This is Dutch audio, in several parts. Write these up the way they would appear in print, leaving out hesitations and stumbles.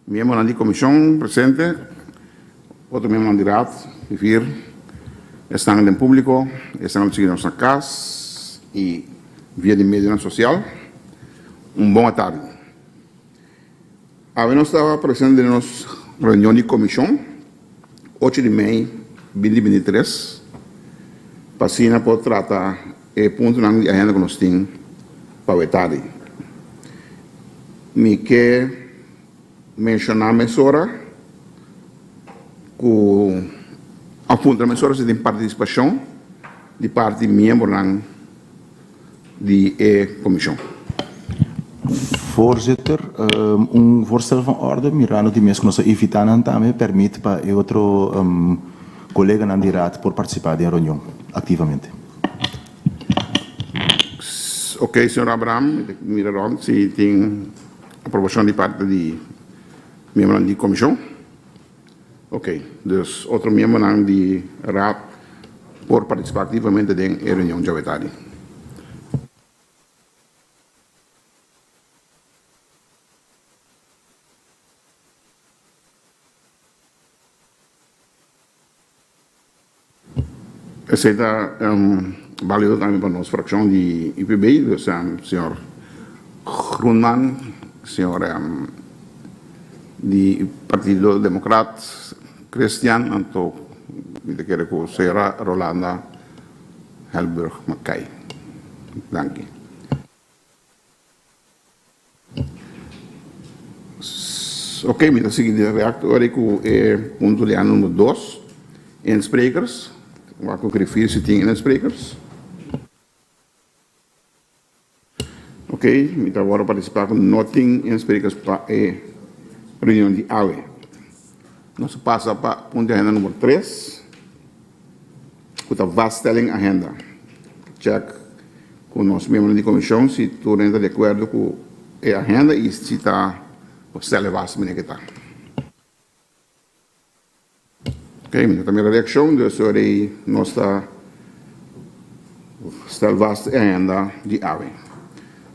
miembros de la comisión presente, otros miembros de la Raad, están en el público, están siguiendo nuestra casa y vía de medio social. Buena tarde. A ver, estaba presente en la reunión de comisión, 8 de mayo de 2023, para por tratar el punto de agenda que nos tiene para la tarde. Me que mencionar a mesura que a punto da mesura se tem participação de parte membro da comissão. Voorzitter, voorstel van orde, Mirano die mensen kunnen eviteren daarmee permite para outro colega na raad por participar da reunião ativamente. Ok, senhor Abraham, Mirano, se tem aprovação de parte de membro da comissão. Ok, dus outro membro da raad por participar ativamente da reunião de tarde. Aceita válido também para nossa fração de IPB, dus senhor Groenman, senhor do Partido Democrata Christian, então, me quero que a senhora Rolanda Helberg Mackay. Dank u. Ok, me seguir de reactor com ponto de número 2, insprekers. Waar ik refereer se tem insprekers. Ok, me agora participar com nothing insprekers para a reunião de AWE. Nós passa para ponto de agenda número 3, com a vaststelling agenda. Check com os membros da comissão se todos estão de acordo com a agenda e se está o stellen vast meneer que está. Ok, minha primeira reação é sobre nossa stel vast agenda de AWE.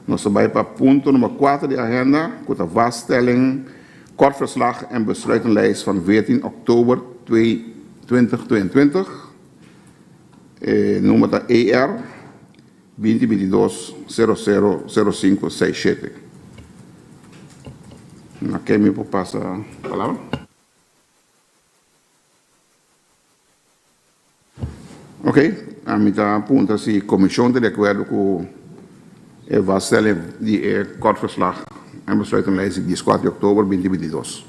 Nós vamos para ponto número 4 de agenda, com a vaststelling, kort verslag en besluitenlijst van 14 oktober 2022, número ER 2022-000567. Ok, me passa a palavra. Ok, a mitad apunta si comisión de acuerdo con el vaststelling de kort verslag en besluitenlijst de 14 oktober 2022.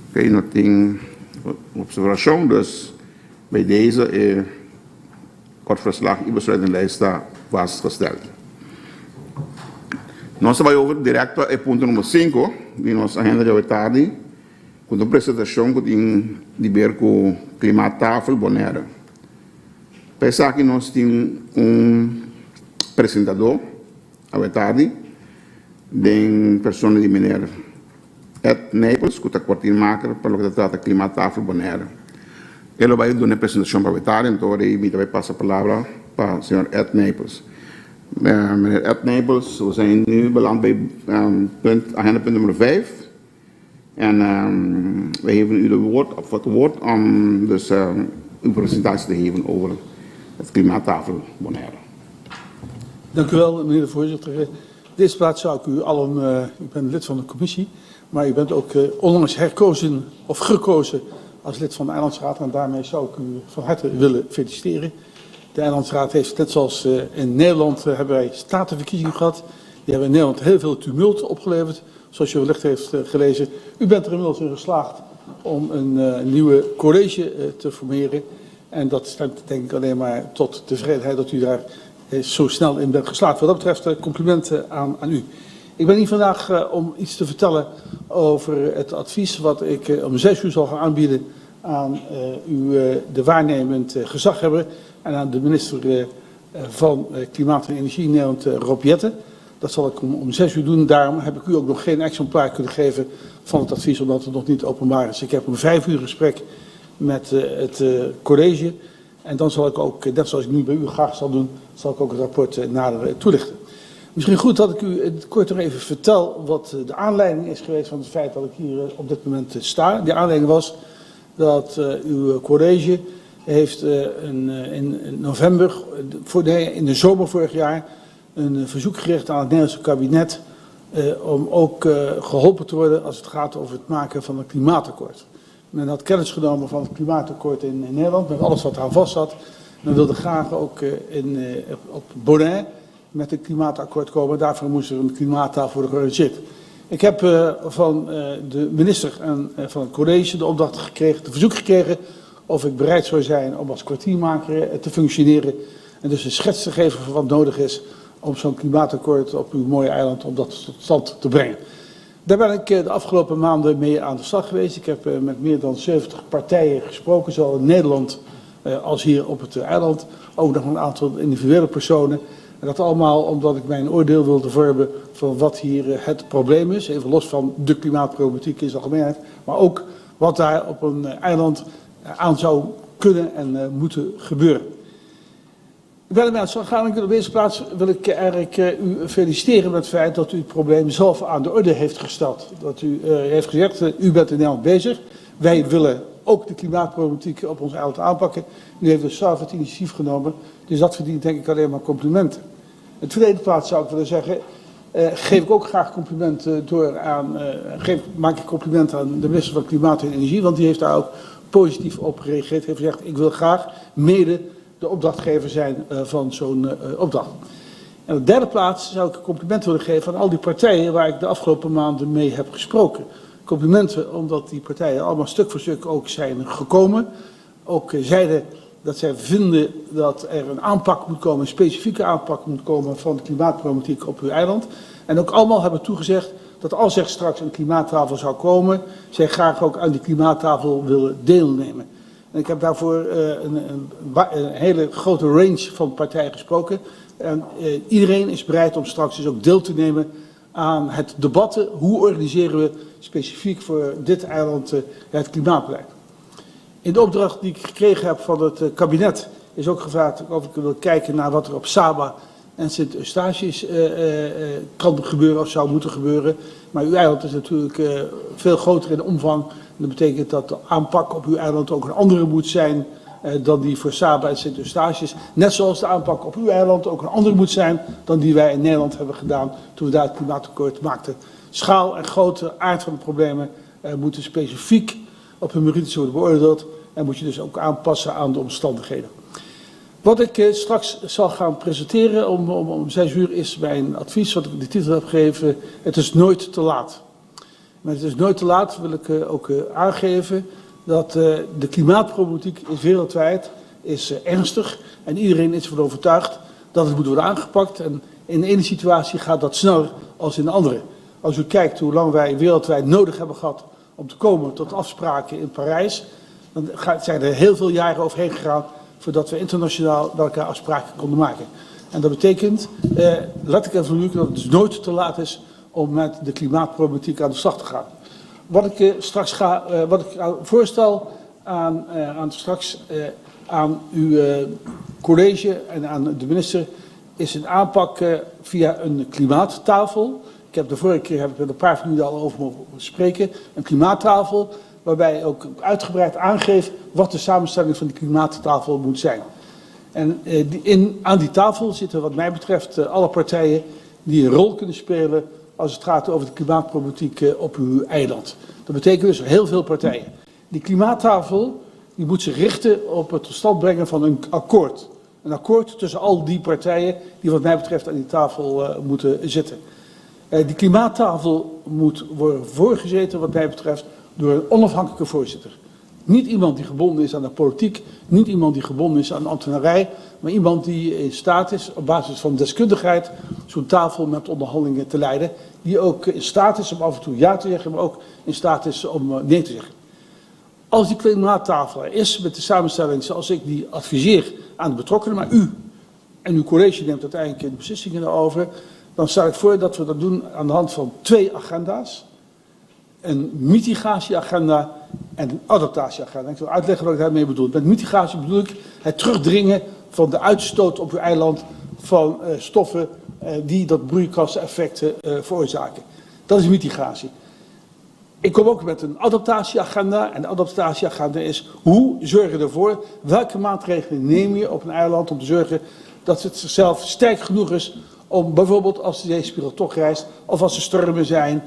Ok, não tem observação, dus bij deze kort verslag en besluitenlijst está vastgesteld. Nós vamos over direto ao ponto número 5 de nossa agenda de hoje tarde, com a apresentação que tem a ver com Klimaatafel Bonaire. Pensar que nós temos apresentador, hoje tarde, de pessoa de meneer Ed Nijpels, que é o kwartiermaker para o que trata Klimaatafel Bonaire. Ele vai dar uma apresentação para hoje tarde, então ele vai passar a palavra para o senhor Ed Nijpels. Meneer Ed Nijpels, we zijn nu beland bij agenda punt nummer 5. En wij geven u het woord om dus uw presentatie te geven over het Klimaatafel Bonaire. Dank u wel, meneer de voorzitter. In deze plaats zou ik u allen, u bent lid van de commissie, maar u bent ook onlangs herkozen of gekozen als lid van de Eilandsraad. En daarmee zou ik u van harte willen feliciteren. De Eilandsraad heeft, net zoals in Nederland, hebben wij statenverkiezingen gehad. Die hebben in Nederland heel veel tumult opgeleverd. Zoals u wellicht heeft gelezen. U bent er inmiddels in geslaagd om een nieuwe college te formeren. En dat stemt denk ik alleen maar tot tevredenheid dat u daar zo snel in bent geslaagd. Wat dat betreft complimenten aan u. Ik ben hier vandaag om iets te vertellen over het advies wat ik om 6 uur zal gaan aanbieden aan de waarnemend gezaghebber en aan de minister van Klimaat en Energie in Nederland, Rob Jetten. Dat zal ik om 6 uur doen. Daarom heb ik u ook nog geen exemplaar kunnen geven van het advies, omdat het nog niet openbaar is. Ik heb om 5 uur gesprek met het college. En dan zal ik ook, net zoals ik nu bij u graag zal doen, zal ik ook het rapport nader toelichten. Misschien goed dat ik u in het kort nog even vertel wat de aanleiding is geweest van het feit dat ik hier op dit moment sta. Die aanleiding was dat uw college heeft in november, in de zomer vorig jaar, een verzoek gericht aan het Nederlandse kabinet om ook geholpen te worden als het gaat over het maken van een klimaatakkoord. Men had kennis genomen van het klimaatakkoord in Nederland, met alles wat eraan vast zat. Men wilde graag ook op Bonaire met een klimaatakkoord komen. Daarvoor moest er een klimaattafel worden georganiseerd. Ik heb van de minister en van het college de opdracht gekregen, de verzoek gekregen of ik bereid zou zijn om als kwartiermaker te functioneren en dus een schets te geven van wat nodig is om zo'n klimaatakkoord op uw mooie eiland om dat tot stand te brengen. Daar ben ik de afgelopen maanden mee aan de slag geweest. Ik heb met meer dan 70 partijen gesproken, zowel in Nederland als hier op het eiland. Ook nog een aantal individuele personen. En dat allemaal omdat ik mijn oordeel wilde vormen van wat hier het probleem is. Even los van de klimaatproblematiek in zijn algemeenheid. Maar ook wat daar op een eiland aan zou kunnen en moeten gebeuren. Ik ben ermee aan de slag gegaan. Op de eerste plaats wil ik eigenlijk u feliciteren met het feit dat u het probleem zelf aan de orde heeft gesteld. Dat u heeft gezegd, u bent in Nederland bezig. Wij willen ook de klimaatproblematiek op ons eiland aanpakken. U heeft dus zelf het initiatief genomen. Dus dat verdient denk ik alleen maar complimenten. In de tweede plaats zou ik willen zeggen, geef ik ook graag complimenten maak ik complimenten aan de minister van Klimaat en Energie. Want die heeft daar ook positief op gereageerd. Heeft gezegd, ik wil graag mede de opdrachtgever zijn van zo'n opdracht. En op de derde plaats zou ik complimenten willen geven aan al die partijen waar ik de afgelopen maanden mee heb gesproken. Complimenten omdat die partijen allemaal stuk voor stuk ook zijn gekomen. Ook zeiden dat zij vinden dat er een aanpak moet komen, een specifieke aanpak moet komen van de klimaatproblematiek op uw eiland. En ook allemaal hebben toegezegd dat als er straks een klimaattafel zou komen, zij graag ook aan die klimaattafel willen deelnemen. En ik heb daarvoor een hele grote range van partijen gesproken. En iedereen is bereid om straks dus ook deel te nemen aan het debat. Hoe organiseren we specifiek voor dit eiland het klimaatbeleid? In de opdracht die ik gekregen heb van het kabinet is ook gevraagd of ik wil kijken naar wat er op Saba en Sint-Eustatius kan gebeuren of zou moeten gebeuren. Maar uw eiland is natuurlijk veel groter in omvang. En dat betekent dat de aanpak op uw eiland ook een andere moet zijn dan die voor Saba en Sint-Eustatius. Net zoals de aanpak op uw eiland ook een andere moet zijn dan die wij in Nederland hebben gedaan toen we daar het klimaatakkoord maakten. Schaal en grootte, aard van de problemen moeten specifiek op hun merites worden beoordeeld en moet je dus ook aanpassen aan de omstandigheden. Wat ik straks zal gaan presenteren om 6 uur is mijn advies, wat ik de titel heb gegeven, het is nooit te laat. Maar het is nooit te laat, wil ik ook aangeven, dat de klimaatproblematiek is wereldwijd, is ernstig en iedereen is ervan overtuigd dat het moet worden aangepakt. En in de ene situatie gaat dat sneller als in de andere. Als u kijkt hoe lang wij wereldwijd nodig hebben gehad om te komen tot afspraken in Parijs, dan zijn er heel veel jaren overheen gegaan voordat we internationaal bij elkaar afspraken konden maken. En dat betekent, laat ik even dat het dus nooit te laat is om met de klimaatproblematiek aan de slag te gaan. Wat ik straks voorstel aan uw college en aan de minister is een aanpak via een klimaattafel. Ik heb de vorige keer met een paar van jullie al over mogen spreken. Een klimaattafel waarbij ook uitgebreid aangeeft wat de samenstelling van die klimaattafel moet zijn. En aan die tafel zitten wat mij betreft alle partijen die een rol kunnen spelen als het gaat over de klimaatproblematiek op uw eiland. Dat betekent dus heel veel partijen. Die klimaattafel die moet zich richten op het tot stand brengen van een akkoord. Een akkoord tussen al die partijen die wat mij betreft aan die tafel moeten zitten. Die klimaattafel moet worden voorgezeten wat mij betreft door een onafhankelijke voorzitter. Niet iemand die gebonden is aan de politiek, niet iemand die gebonden is aan de ambtenarij, maar iemand die in staat is op basis van deskundigheid zo'n tafel met onderhandelingen te leiden. Die ook in staat is om af en toe ja te zeggen, maar ook in staat is om nee te zeggen. Als die klimaattafel er is met de samenstelling zoals ik die adviseer aan de betrokkenen, maar u en uw college neemt uiteindelijk de beslissingen daarover, dan stel ik voor dat we dat doen aan de hand van 2 agenda's. Een mitigatieagenda en een adaptatieagenda. Ik zal uitleggen wat ik daarmee bedoel. Met mitigatie bedoel ik het terugdringen van de uitstoot op uw eiland van stoffen die dat broeikaseffect veroorzaken. Dat is mitigatie. Ik kom ook met een adaptatieagenda. En de adaptatieagenda is hoe zorg je ervoor, welke maatregelen neem je op een eiland om te zorgen dat het zichzelf sterk genoeg is om bijvoorbeeld als de zeespiegel toch rijst, of als er stormen zijn,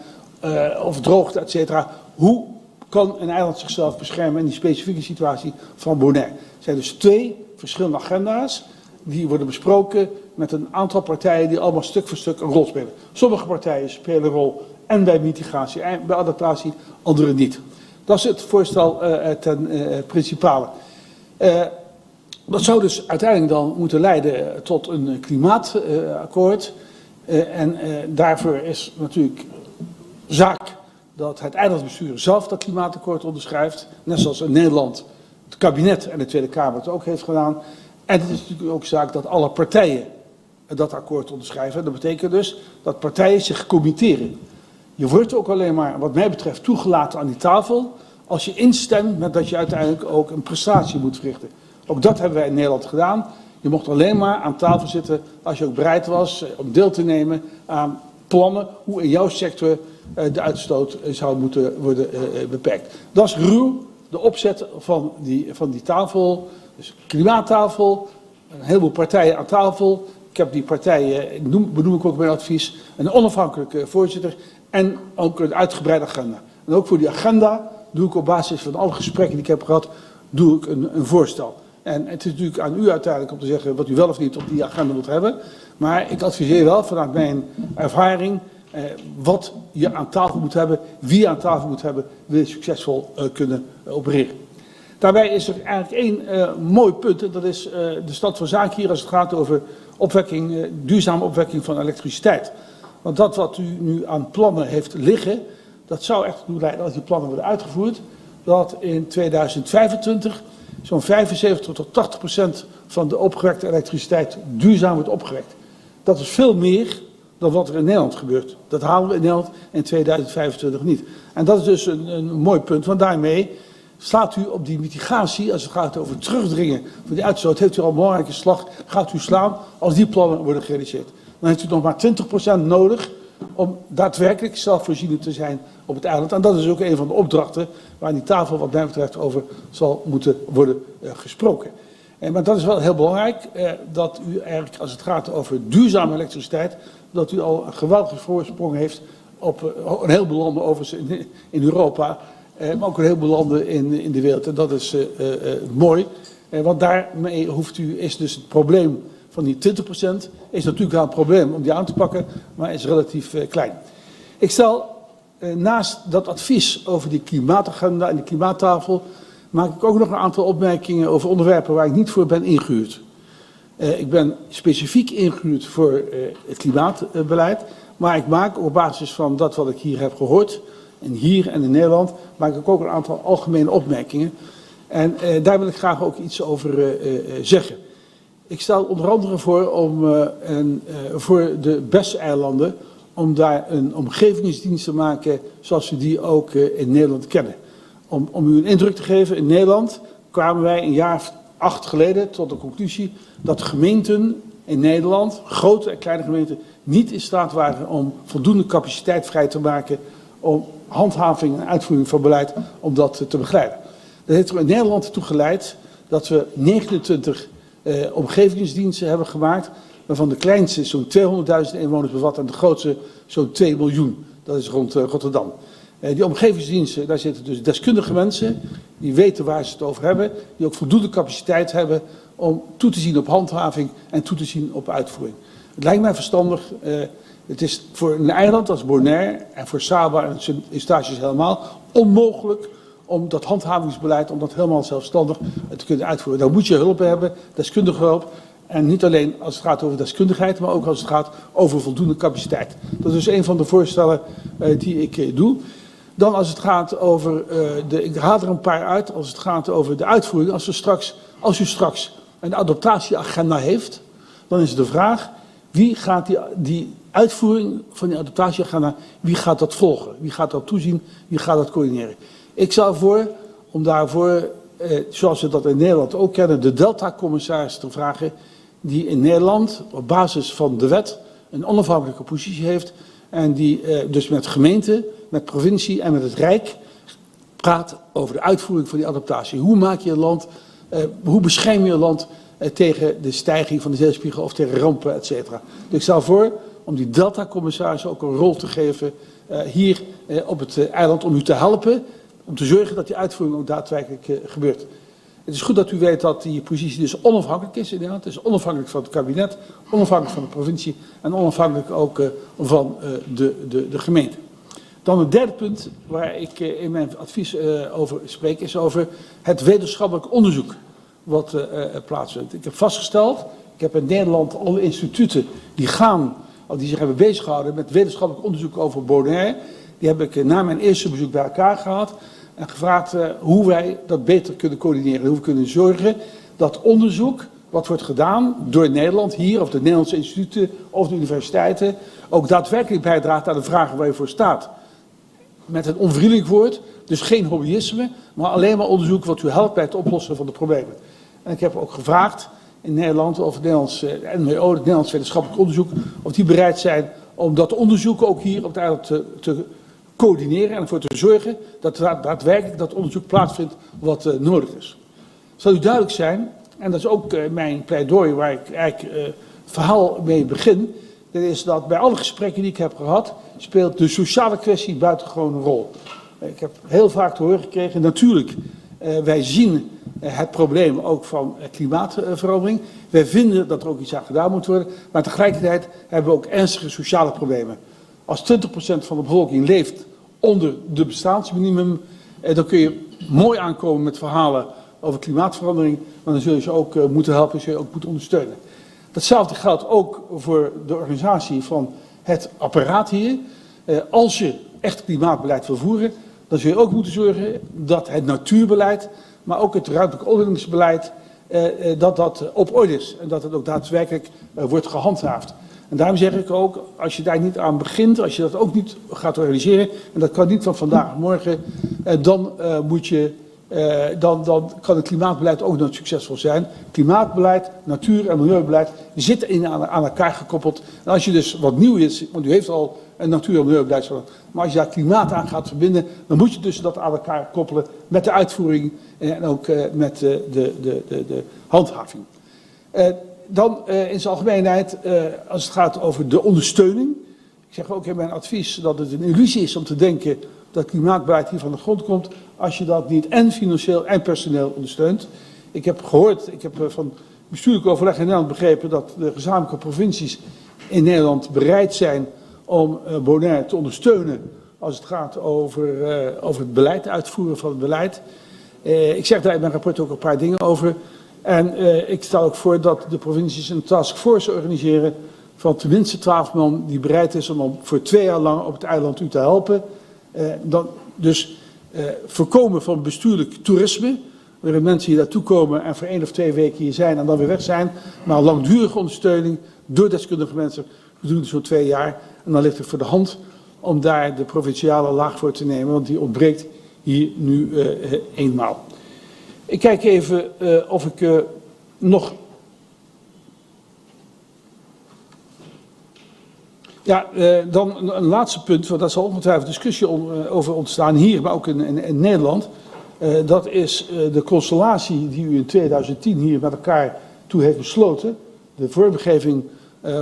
of droogte, et cetera. Hoe kan een eiland zichzelf beschermen in die specifieke situatie van Bonaire? Er zijn dus 2 verschillende agenda's die worden besproken met een aantal partijen die allemaal stuk voor stuk een rol spelen. Sommige partijen spelen een rol en bij mitigatie en bij adaptatie, andere niet. Dat is het voorstel ten principale. Dat zou dus uiteindelijk dan moeten leiden tot een klimaatakkoord. Daarvoor is natuurlijk zaak dat het eilandsbestuur zelf dat klimaatakkoord onderschrijft. Net zoals in Nederland het kabinet en de Tweede Kamer het ook heeft gedaan. En het is natuurlijk ook zaak dat alle partijen dat akkoord onderschrijven. Dat betekent dus dat partijen zich committeren. Je wordt ook alleen maar, wat mij betreft, toegelaten aan die tafel als je instemt met dat je uiteindelijk ook een prestatie moet verrichten. Ook dat hebben wij in Nederland gedaan. Je mocht alleen maar aan tafel zitten als je ook bereid was om deel te nemen aan plannen hoe in jouw sector de uitstoot zou moeten worden beperkt. Dat is ruw de opzet van die tafel, dus klimaattafel, een heleboel partijen aan tafel. Ik heb die partijen, benoem ik ook in mijn advies, een onafhankelijke voorzitter en ook een uitgebreide agenda. En ook voor die agenda doe ik op basis van alle gesprekken die ik heb gehad, doe ik een voorstel. En het is natuurlijk aan u uiteindelijk om te zeggen wat u wel of niet op die agenda wilt hebben. Maar ik adviseer wel vanuit mijn ervaring wat je aan tafel moet hebben, wie je aan tafel moet hebben, wil je succesvol kunnen opereren. Daarbij is er eigenlijk één mooi punt, en dat is de stand van zaken hier als het gaat over opwekking, duurzame opwekking van elektriciteit. Want dat wat u nu aan plannen heeft liggen, dat zou echt toe leiden als die plannen worden uitgevoerd, dat in 2025 zo'n 75 tot 80% van de opgewekte elektriciteit duurzaam wordt opgewekt. Dat is veel meer dan wat er in Nederland gebeurt. Dat halen we in Nederland in 2025 niet. En dat is dus een mooi punt, want daarmee slaat u op die mitigatie, als het gaat over terugdringen van die uitstoot, heeft u al een belangrijke slag, gaat u slaan als die plannen worden gerealiseerd. Dan heeft u nog maar 20% nodig om daadwerkelijk zelfvoorzienend te zijn op het eiland. En dat is ook een van de opdrachten waar aan die tafel wat mij betreft over zal moeten worden gesproken. Maar dat is wel heel belangrijk, dat u eigenlijk als het gaat over duurzame elektriciteit, dat u al een geweldige voorsprong heeft op een heleboel landen overigens in Europa, maar ook een heleboel landen in de wereld. En dat is mooi, want daarmee is dus het probleem van die 20% is natuurlijk wel een probleem om die aan te pakken, maar is relatief klein. Ik stel naast dat advies over die klimaatagenda en de klimaattafel, maak ik ook nog een aantal opmerkingen over onderwerpen waar ik niet voor ben ingehuurd. Ik ben specifiek ingehuurd voor het klimaatbeleid, maar ik maak op basis van dat wat ik hier heb gehoord, en hier en in Nederland, maak ik ook een aantal algemene opmerkingen. En daar wil ik graag ook iets over zeggen. Ik stel onder andere voor om voor de BES-eilanden om daar een omgevingsdienst te maken zoals we die ook in Nederland kennen. Om u een indruk te geven, in Nederland kwamen wij een jaar of 8 geleden tot de conclusie dat gemeenten in Nederland, grote en kleine gemeenten, niet in staat waren om voldoende capaciteit vrij te maken om handhaving en uitvoering van beleid om dat te begeleiden. Dat heeft er in Nederland toe geleid dat we 29 omgevingsdiensten hebben gemaakt, waarvan de kleinste zo'n 200.000 inwoners bevat en de grootste zo'n 2 miljoen. Dat is rond Rotterdam. Die omgevingsdiensten, daar zitten dus deskundige mensen, die weten waar ze het over hebben, die ook voldoende capaciteit hebben om toe te zien op handhaving en toe te zien op uitvoering. Het lijkt mij verstandig, het is voor een eiland als Bonaire en voor Saba en Eustatius helemaal onmogelijk om dat handhavingsbeleid, om dat helemaal zelfstandig te kunnen uitvoeren. Daar moet je hulp bij hebben, deskundige hulp. En niet alleen als het gaat over deskundigheid, maar ook als het gaat over voldoende capaciteit. Dat is dus een van de voorstellen die ik doe. Dan als het gaat over, ik haal er een paar uit, als het gaat over de uitvoering. Als u straks een adaptatieagenda heeft, dan is de vraag, wie gaat die uitvoering van die adaptatieagenda, wie gaat dat volgen? Wie gaat dat toezien? Wie gaat dat coördineren? Ik stel voor om daarvoor, zoals we dat in Nederland ook kennen, de Delta-commissaris te vragen, die in Nederland op basis van de wet een onafhankelijke positie heeft en die dus met gemeente, met provincie en met het Rijk praat over de uitvoering van die adaptatie. Hoe maak je een land, hoe bescherm je een land tegen de stijging van de zeespiegel of tegen rampen, et cetera. Dus ik stel voor om die Delta-commissaris ook een rol te geven hier op het eiland om u te helpen, om te zorgen dat die uitvoering ook daadwerkelijk gebeurt. Het is goed dat u weet dat die positie dus onafhankelijk is in Nederland. Het is onafhankelijk van het kabinet, onafhankelijk van de provincie en onafhankelijk ook van de gemeente. Dan het derde punt waar ik in mijn advies over spreek is over het wetenschappelijk onderzoek wat plaatsvindt. Ik heb vastgesteld, ik heb in Nederland alle instituten die zich hebben beziggehouden met wetenschappelijk onderzoek over Bonaire. Die heb ik na mijn eerste bezoek bij elkaar gehad en gevraagd hoe wij dat beter kunnen coördineren. Hoe we kunnen zorgen dat onderzoek wat wordt gedaan door Nederland hier of de Nederlandse instituten of de universiteiten ook daadwerkelijk bijdraagt aan de vragen waar je voor staat. Met een onvriendelijk woord, dus geen hobbyisme, maar alleen maar onderzoek wat u helpt bij het oplossen van de problemen. En ik heb ook gevraagd in Nederland of het Nederlandse NWO, het Nederlands Wetenschappelijk Onderzoek, of die bereid zijn om dat onderzoek ook hier op het eiland te coördineren en ervoor te zorgen dat daadwerkelijk dat onderzoek plaatsvindt wat nodig is. Het zal u duidelijk zijn, en dat is ook mijn pleidooi waar ik eigenlijk het verhaal mee begin, dat is dat bij alle gesprekken die ik heb gehad, speelt de sociale kwestie buitengewoon een rol. Ik heb heel vaak te horen gekregen, natuurlijk, wij zien het probleem ook van klimaatverandering. Wij vinden dat er ook iets aan gedaan moet worden, maar tegelijkertijd hebben we ook ernstige sociale problemen. Als 20% van de bevolking leeft onder de bestaansminimum, dan kun je mooi aankomen met verhalen over klimaatverandering, maar dan zul je ze ook moeten helpen, zul je ook moeten ondersteunen. Datzelfde geldt ook voor de organisatie van het apparaat hier. Als je echt klimaatbeleid wil voeren, dan zul je ook moeten zorgen dat het natuurbeleid, maar ook het ruimtelijk ordeningsbeleid, dat op orde is. En dat het ook daadwerkelijk wordt gehandhaafd. En daarom zeg ik ook, als je daar niet aan begint, als je dat ook niet gaat organiseren, en dat kan niet van vandaag op morgen, dan kan het klimaatbeleid ook nooit succesvol zijn. Klimaatbeleid, natuur- en milieubeleid zitten aan elkaar gekoppeld. En als je dus wat nieuw is, want u heeft al een natuur- en milieubeleid, maar als je daar klimaat aan gaat verbinden, dan moet je dus dat aan elkaar koppelen met de uitvoering en ook met de handhaving. Dan in zijn algemeenheid, als het gaat over de ondersteuning. Ik zeg ook in mijn advies dat het een illusie is om te denken dat klimaatbeleid hier van de grond komt als je dat niet en financieel en personeel ondersteunt. Ik heb gehoord, ik heb van bestuurlijk overleg in Nederland begrepen dat de gezamenlijke provincies in Nederland bereid zijn om Bonaire te ondersteunen als het gaat over het beleid, uitvoeren van het beleid. Ik zeg daar in mijn rapport ook een paar dingen over. En ik stel ook voor dat de provincies een taskforce organiseren van tenminste 12 man die bereid is om voor 2 jaar lang op het eiland u te helpen. Voorkomen van bestuurlijk toerisme, waarin mensen hier naartoe komen en voor 1 of 2 weken hier zijn en dan weer weg zijn. Maar langdurige ondersteuning door deskundige mensen gedurende zo'n 2 jaar. En dan ligt het voor de hand om daar de provinciale laag voor te nemen, want die ontbreekt hier nu eenmaal. Ik kijk even of ik nog... Ja, dan een laatste punt, want daar zal ongetwijfeld discussie over ontstaan hier, maar ook in Nederland. Dat is de constellatie die u in 2010 hier met elkaar toe heeft besloten. De vormgeving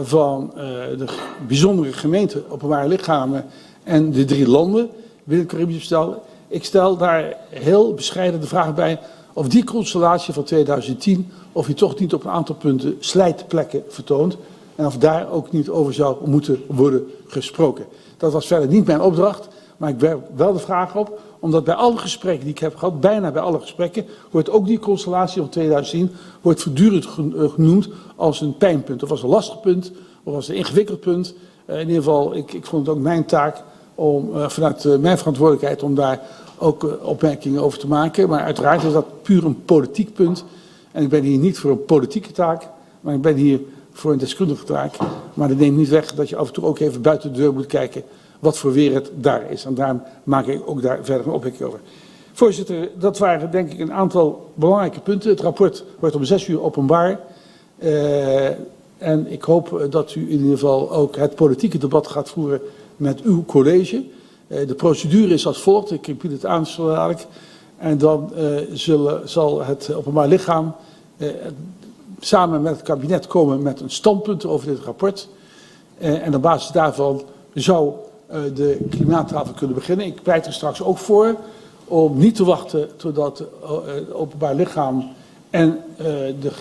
van de bijzondere gemeente openbare lichamen en de 3 landen binnen het Caribisch bestel. Ik stel daar heel bescheiden de vraag bij of die constellatie van 2010, of je toch niet op een aantal punten slijtplekken vertoont. En of daar ook niet over zou moeten worden gesproken. Dat was verder niet mijn opdracht, maar ik werp wel de vraag op, omdat bij alle gesprekken die ik heb gehad, bijna bij alle gesprekken, wordt ook die constellatie van 2010 wordt voortdurend genoemd als een pijnpunt, of als een lastig punt, of als een ingewikkeld punt. In ieder geval, ik vond het ook mijn taak om vanuit mijn verantwoordelijkheid om daar ook opmerkingen over te maken. Maar uiteraard is dat puur een politiek punt. En ik ben hier niet voor een politieke taak, maar ik ben hier voor een deskundige taak. Maar dat neemt niet weg dat je af en toe ook even buiten de deur moet kijken wat voor weer het daar is. En daarom maak ik ook daar verder een opmerking over. Voorzitter, dat waren denk ik een aantal belangrijke punten. Het rapport wordt om 6 uur openbaar. En ik hoop dat u in ieder geval ook het politieke debat gaat voeren met uw college. De procedure is als volgt, ik bied het aan zo dadelijk. En dan zal het openbaar lichaam samen met het kabinet komen met een standpunt over dit rapport. En op basis daarvan zou de klimaattafel kunnen beginnen. Ik pleit er straks ook voor om niet te wachten totdat het openbaar lichaam en de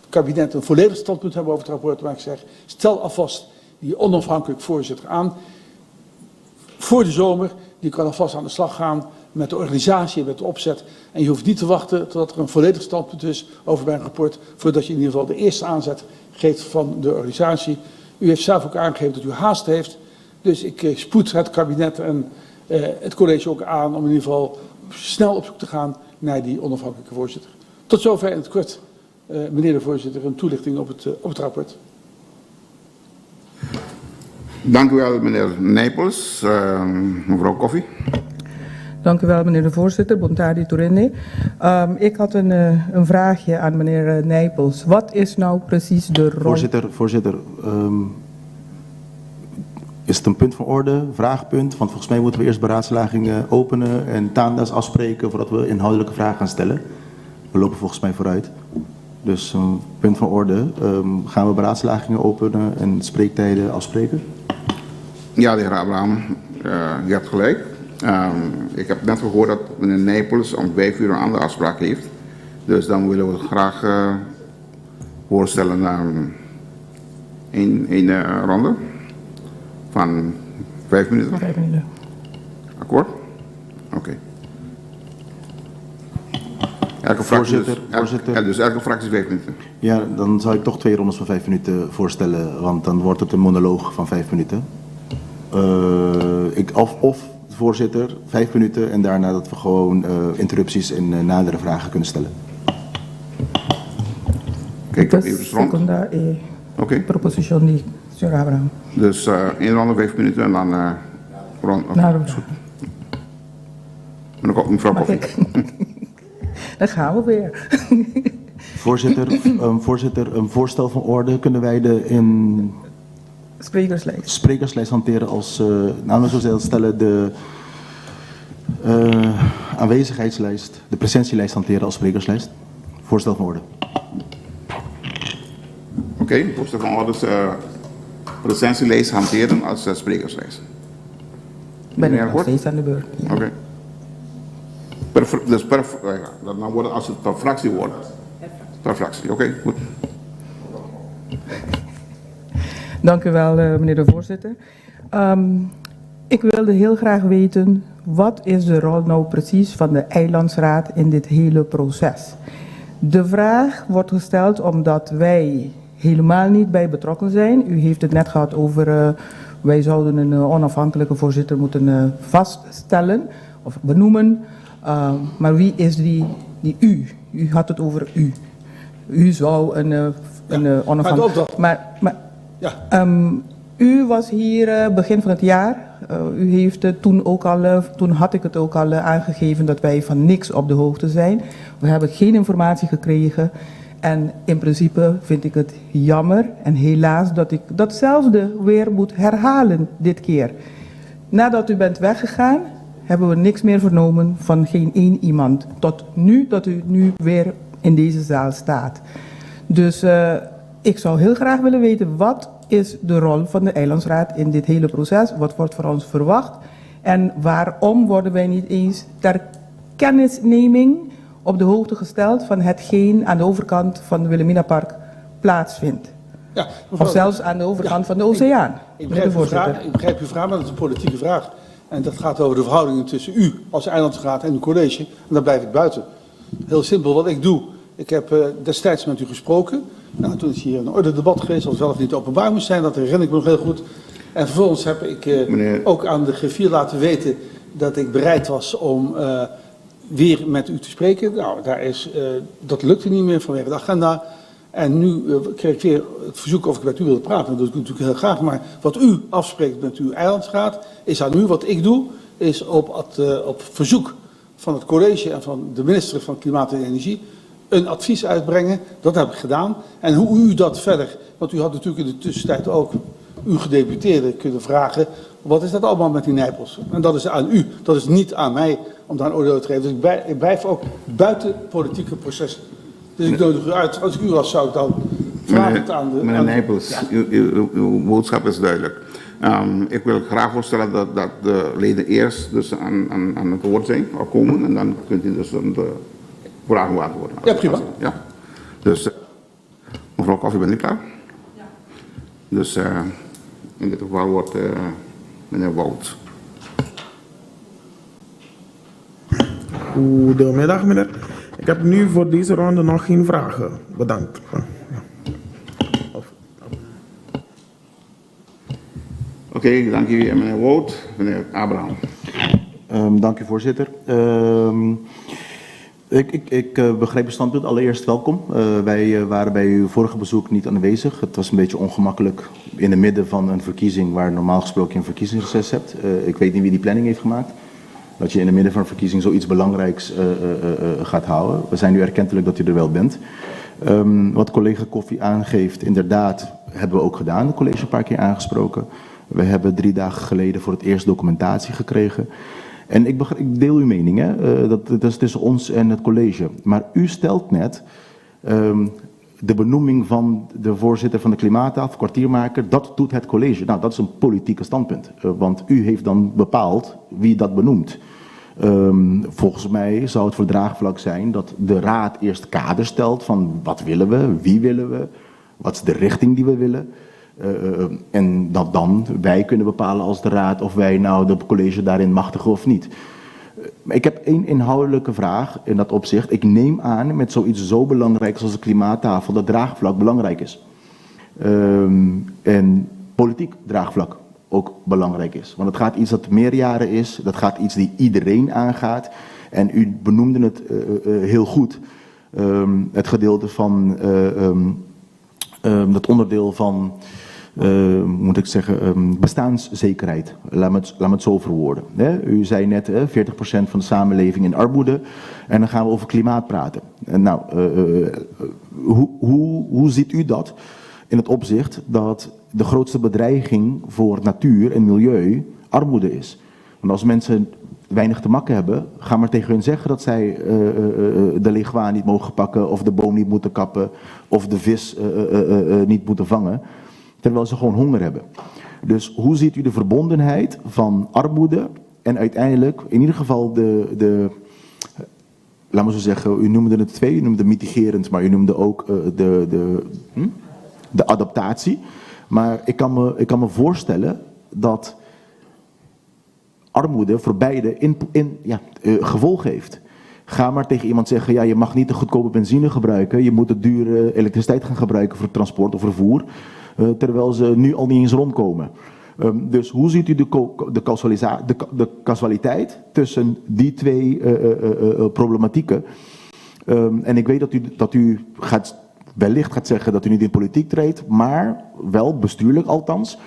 kabinet een volledig standpunt hebben over het rapport. Maar ik zeg, stel alvast die onafhankelijk voorzitter aan voor de zomer. Die kan alvast aan de slag gaan met de organisatie en met de opzet. En je hoeft niet te wachten totdat er een volledig standpunt is over mijn rapport, voordat je in ieder geval de eerste aanzet geeft van de organisatie. U heeft zelf ook aangegeven dat u haast heeft. Dus ik spoed het kabinet en het college ook aan om in ieder geval snel op zoek te gaan naar die onafhankelijke voorzitter. Tot zover in het kort, meneer de voorzitter, een toelichting op het rapport. Dank u wel, meneer Nijpels. Mevrouw Koffie. Dank u wel, meneer de voorzitter. Bontadi Tourinde. Ik had een vraagje aan meneer Nijpels. Wat is nou precies de rol... Voorzitter, is het een punt van orde, vraagpunt? Want volgens mij moeten we eerst beraadslagingen openen en taanda's afspreken voordat we inhoudelijke vragen gaan stellen. We lopen volgens mij vooruit. Dus punt van orde, gaan we beraadslagingen openen en spreektijden afspreken? Ja, de heer Abraham, je hebt gelijk. Ik heb net gehoord dat meneer Nijpels om 5 uur een andere afspraak heeft. Dus dan willen we het graag voorstellen naar een ronde van 5 minuten. 5 minuten. Akkoord? Oké. Elke fractie Voorzitter. dus elke fractie 5 minuten. Ja, dan zou ik toch 2 rondes van 5 minuten voorstellen, want dan wordt het een monoloog van 5 minuten. Of voorzitter, 5 minuten en daarna dat we gewoon interrupties en nadere vragen kunnen stellen. Kijk, even rond. Secunda Oké. proposition die, senhor Abraham. Dus 1 ronde 5 minuten en dan rond. Okay. Nou, Mevrouw mag Koffie. ik? Dan gaan we weer. Voorzitter, een voorstel van orde kunnen wij in sprekerslijst hanteren als, namelijk zoals stellen, de aanwezigheidslijst, de presentielijst hanteren als sprekerslijst. Voorstel van orde. Oké, voorstel van orde is presentielijst hanteren als sprekerslijst. Ben ik nog steeds aan de beurt. Ja. Oké. Dan wordt het als het per fractie wordt. Per fractie, oké, goed. Dank u wel, meneer de voorzitter. Ik wilde heel graag weten, wat is de rol nou precies van de eilandsraad in dit hele proces? De vraag wordt gesteld omdat wij helemaal niet bij betrokken zijn. U heeft het net gehad over, wij zouden een onafhankelijke voorzitter moeten vaststellen of benoemen. Maar wie is die u? U had het over u. U zou een onafhankelijke... Maar u was hier begin van het jaar. U heeft toen had ik het ook al aangegeven dat wij van niks op de hoogte zijn. We hebben geen informatie gekregen. En in principe vind ik het jammer en helaas dat ik datzelfde weer moet herhalen dit keer. Nadat u bent weggegaan, hebben we niks meer vernomen van geen één iemand. Tot nu, dat u nu weer in deze zaal staat. Dus ik zou heel graag willen weten, wat is de rol van de eilandsraad in dit hele proces? Wat wordt van ons verwacht? En waarom worden wij niet eens ter kennisneming op de hoogte gesteld van hetgeen aan de overkant van de Wilhelminapark plaatsvindt? Ja, of zelfs aan de overkant van de oceaan. Ik begrijp uw vraag, maar dat is een politieke vraag. En dat gaat over de verhoudingen tussen u als eilandsraad en uw college. En daar blijf ik buiten. Heel simpel, wat ik doe. Ik heb destijds met u gesproken. Nou, toen is hier een orde debat geweest, dat zelf niet openbaar moest zijn. Dat herinner ik me nog heel goed. En vervolgens heb ik ook aan de griffier laten weten dat ik bereid was om weer met u te spreken. Nou, dat lukte niet meer vanwege de agenda. En nu kreeg ik weer het verzoek of ik met u wilde praten. Dat doe ik natuurlijk heel graag. Maar wat u afspreekt met uw eilandsraad is aan u. Wat ik doe is op verzoek van het college en van de minister van Klimaat en Energie een advies uitbrengen. Dat heb ik gedaan. En hoe u dat verder, want u had natuurlijk in de tussentijd ook uw gedeputeerde kunnen vragen, wat is dat allemaal met die nijpels? En dat is aan u, dat is niet aan mij om daar een oordeel te geven. Dus ik blijf ook buiten politieke processen. Dus ik nodig u uit, als ik u was, zou ik dan vragen aan de... Meneer Nijpels, Ja. uw boodschap is duidelijk. Ik wil graag voorstellen dat de leden eerst dus aan het woord zijn, of komen, en dan kunt u dus de vragen beantwoorden. Ja, prima. Ja. Dus, mevrouw Koff, u bent nu klaar? Ja. Dus in dit geval wordt meneer Wout. Goedemiddag meneer. Ik heb nu voor deze ronde nog geen vragen. Bedankt. Oké, dank u meneer Wout. Meneer Abraham. Dank u, voorzitter. Ik begreep uw standpunt. Allereerst welkom. Wij waren bij uw vorige bezoek niet aanwezig. Het was een beetje ongemakkelijk in het midden van een verkiezing waar normaal gesproken je een verkiezingsreces hebt. Ik weet niet wie die planning heeft gemaakt. Dat je in het midden van een verkiezing zoiets belangrijks gaat houden. We zijn nu erkentelijk dat u er wel bent. Wat collega Koffie aangeeft, inderdaad, hebben we ook gedaan. Het college een paar keer aangesproken. We hebben 3 dagen geleden voor het eerst documentatie gekregen. En ik deel uw mening, hè? Dat is tussen ons en het college. Maar u stelt net de benoeming van de voorzitter van de Klimaattafel, kwartiermaker, dat doet het college. Nou, dat is een politieke standpunt. Want u heeft dan bepaald wie dat benoemt. Volgens mij zou het voor draagvlak zijn dat de raad eerst kader stelt van wat willen we, wie willen we, wat is de richting die we willen. En dat dan wij kunnen bepalen als de raad of wij nou de college daarin machtigen of niet. Ik heb 1 inhoudelijke vraag in dat opzicht. Ik neem aan met zoiets zo belangrijks als de klimaattafel dat draagvlak belangrijk is. En politiek draagvlak ook belangrijk is. Want het gaat iets dat meerjaren is, dat gaat iets die iedereen aangaat. En u benoemde het heel goed. Het gedeelte van dat onderdeel van moet ik zeggen, bestaanszekerheid. Laat me het zo verwoorden. U zei net 40% van de samenleving in armoede en dan gaan we over klimaat praten. Nou, hoe ziet u dat in het opzicht dat de grootste bedreiging voor natuur en milieu armoede is? Want als mensen weinig te makken hebben, ga maar tegen hun zeggen dat zij de leguaan niet mogen pakken of de boom niet moeten kappen of de vis niet moeten vangen, terwijl ze gewoon honger hebben. Dus hoe ziet u de verbondenheid van armoede en uiteindelijk, in ieder geval laat me zo zeggen, u noemde het 2, u noemde mitigerend, maar u noemde ook de adaptatie. Maar ik kan me voorstellen dat armoede voor beide gevolg heeft. Ga maar tegen iemand zeggen, ja, je mag niet de goedkope benzine gebruiken, je moet de dure elektriciteit gaan gebruiken voor transport of vervoer, terwijl ze nu al niet eens rondkomen. Dus hoe ziet u de causaliteit tussen die 2 problematieken? En ik weet dat u wellicht gaat zeggen dat u niet in politiek treedt, maar wel bestuurlijk althans.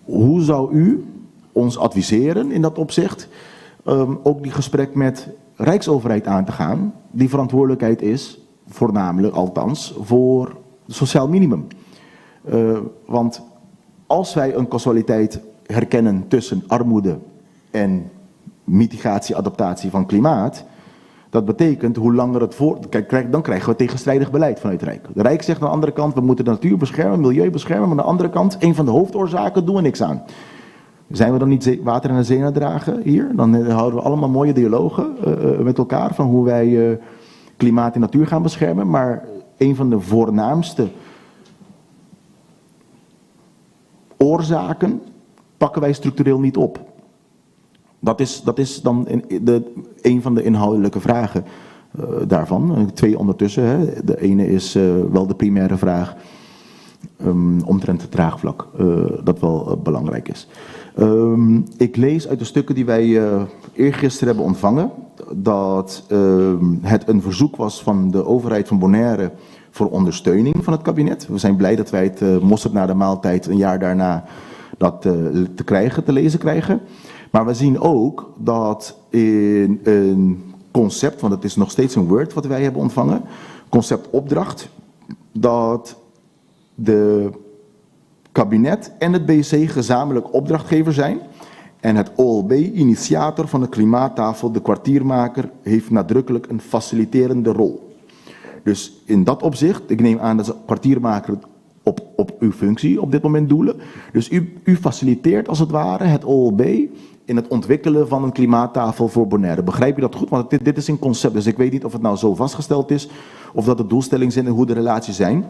Hoe zou u ons adviseren in dat opzicht ook die gesprek met Rijksoverheid aan te gaan, die verantwoordelijkheid is, voornamelijk althans, voor het sociaal minimum. Want als wij een causaliteit herkennen tussen armoede en mitigatie, adaptatie van klimaat, dat betekent hoe langer het dan krijgen we tegenstrijdig beleid vanuit het Rijk. De Rijk zegt aan de andere kant, we moeten de natuur beschermen, milieu beschermen, maar aan de andere kant, een van de hoofdoorzaken, doen we niks aan. Zijn we dan niet water naar de zee aan het dragen hier? Dan houden we allemaal mooie dialogen met elkaar van hoe wij klimaat en natuur gaan beschermen, maar een van de voornaamste oorzaken pakken wij structureel niet op. Dat is dan een van de inhoudelijke vragen daarvan. 2 ondertussen. Hè. De ene is wel de primaire vraag omtrent het draagvlak. Dat wel belangrijk is. Ik lees uit de stukken die wij eergisteren hebben ontvangen dat het een verzoek was van de overheid van Bonaire voor ondersteuning van het kabinet. We zijn blij dat wij het mosterd na de maaltijd een jaar daarna dat te lezen krijgen. Maar we zien ook dat in een concept, want het is nog steeds een Word wat wij hebben ontvangen, conceptopdracht, dat de kabinet en het BC gezamenlijk opdrachtgever zijn en het OLB, initiator van de klimaattafel, de kwartiermaker, heeft nadrukkelijk een faciliterende rol. Dus in dat opzicht, ik neem aan dat de kwartiermaker op uw functie op dit moment doelen. Dus u faciliteert als het ware het OLB in het ontwikkelen van een klimaattafel voor Bonaire. Begrijp je dat goed? Want dit is een concept, dus ik weet niet of het nou zo vastgesteld is of dat de doelstellingen zijn en hoe de relaties zijn.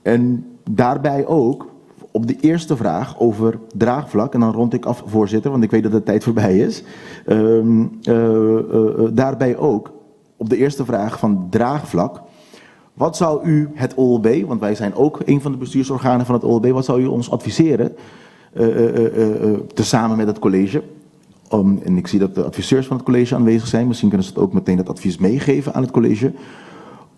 En daarbij ook op de eerste vraag over draagvlak, en dan rond ik af, voorzitter, want ik weet dat de tijd voorbij is. Daarbij ook op de eerste vraag van draagvlak. Wat zou u het OLB, want wij zijn ook een van de bestuursorganen van het OLB, wat zou u ons adviseren, tezamen met het college? En ik zie dat de adviseurs van het college aanwezig zijn, misschien kunnen ze het ook meteen dat advies meegeven aan het college.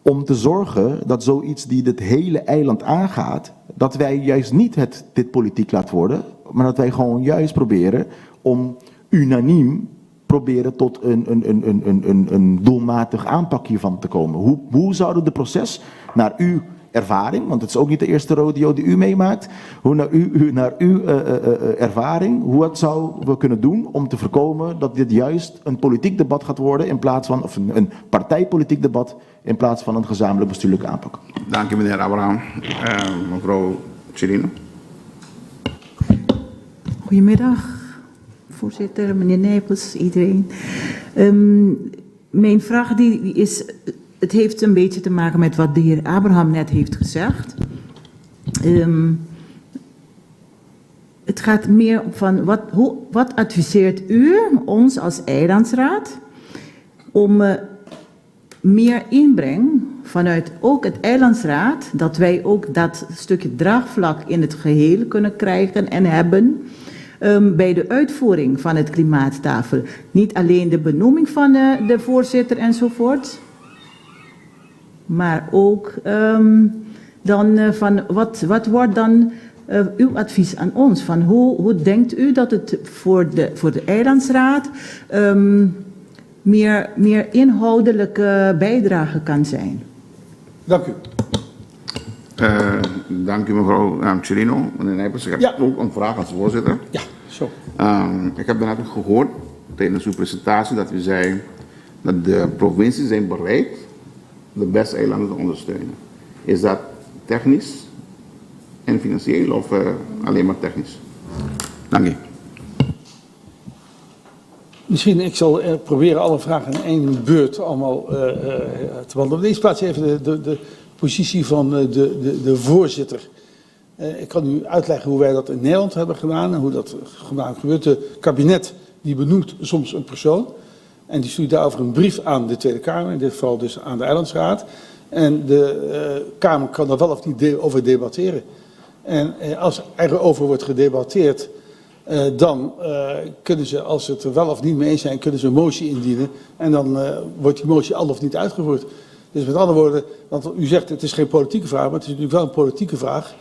Om te zorgen dat zoiets die het hele eiland aangaat, dat wij juist niet dit politiek laten worden, maar dat wij gewoon juist proberen om unaniem proberen tot een doelmatig aanpak hiervan te komen. Hoe zouden de proces naar uw ervaring, want het is ook niet de eerste rodeo die u meemaakt, naar uw ervaring, hoe het zouden we kunnen doen om te voorkomen dat dit juist een politiek debat gaat worden in plaats van, of een partijpolitiek debat in plaats van een gezamenlijk bestuurlijke aanpak. Dank u meneer Abraham. Mevrouw Chirino. Goedemiddag, voorzitter, meneer Nijpels, iedereen. Mijn vraag het heeft een beetje te maken met wat de heer Abraham net heeft gezegd. Het gaat meer van, wat adviseert u ons als eilandsraad om meer inbreng vanuit ook het eilandsraad, dat wij ook dat stukje draagvlak in het geheel kunnen krijgen en hebben bij de uitvoering van het klimaattafel. Niet alleen de benoeming van de voorzitter enzovoort, maar ook dan van wat wordt dan uw advies aan ons? Van hoe denkt u dat het voor de eilandsraad meer inhoudelijke bijdrage kan zijn? Dank u. Dank u mevrouw Chirino. Meneer Nijpels, ik heb ook een vraag als voorzitter. Ja, zo. Ik heb daarnet ook gehoord tijdens uw presentatie dat u zei dat de provincies zijn bereid de beste eilanden te ondersteunen. Is dat technisch en financieel of alleen maar technisch? Dank u. Misschien, ik zal proberen alle vragen in één beurt allemaal te behandelen. In de eerste plaats even de positie van de voorzitter. Ik kan u uitleggen hoe wij dat in Nederland hebben gedaan en hoe dat gedaan gebeurt. Het kabinet die benoemt soms een persoon en die stuurt daarover een brief aan de Tweede Kamer, in dit geval dus aan de Eilandsraad. En de Kamer kan daar wel of niet over debatteren. En als er over wordt gedebatteerd, dan kunnen ze, als ze het er wel of niet mee eens zijn, kunnen ze een motie indienen. En dan wordt die motie al of niet uitgevoerd. Dus met andere woorden, want u zegt het is geen politieke vraag, maar het is natuurlijk wel een politieke vraag.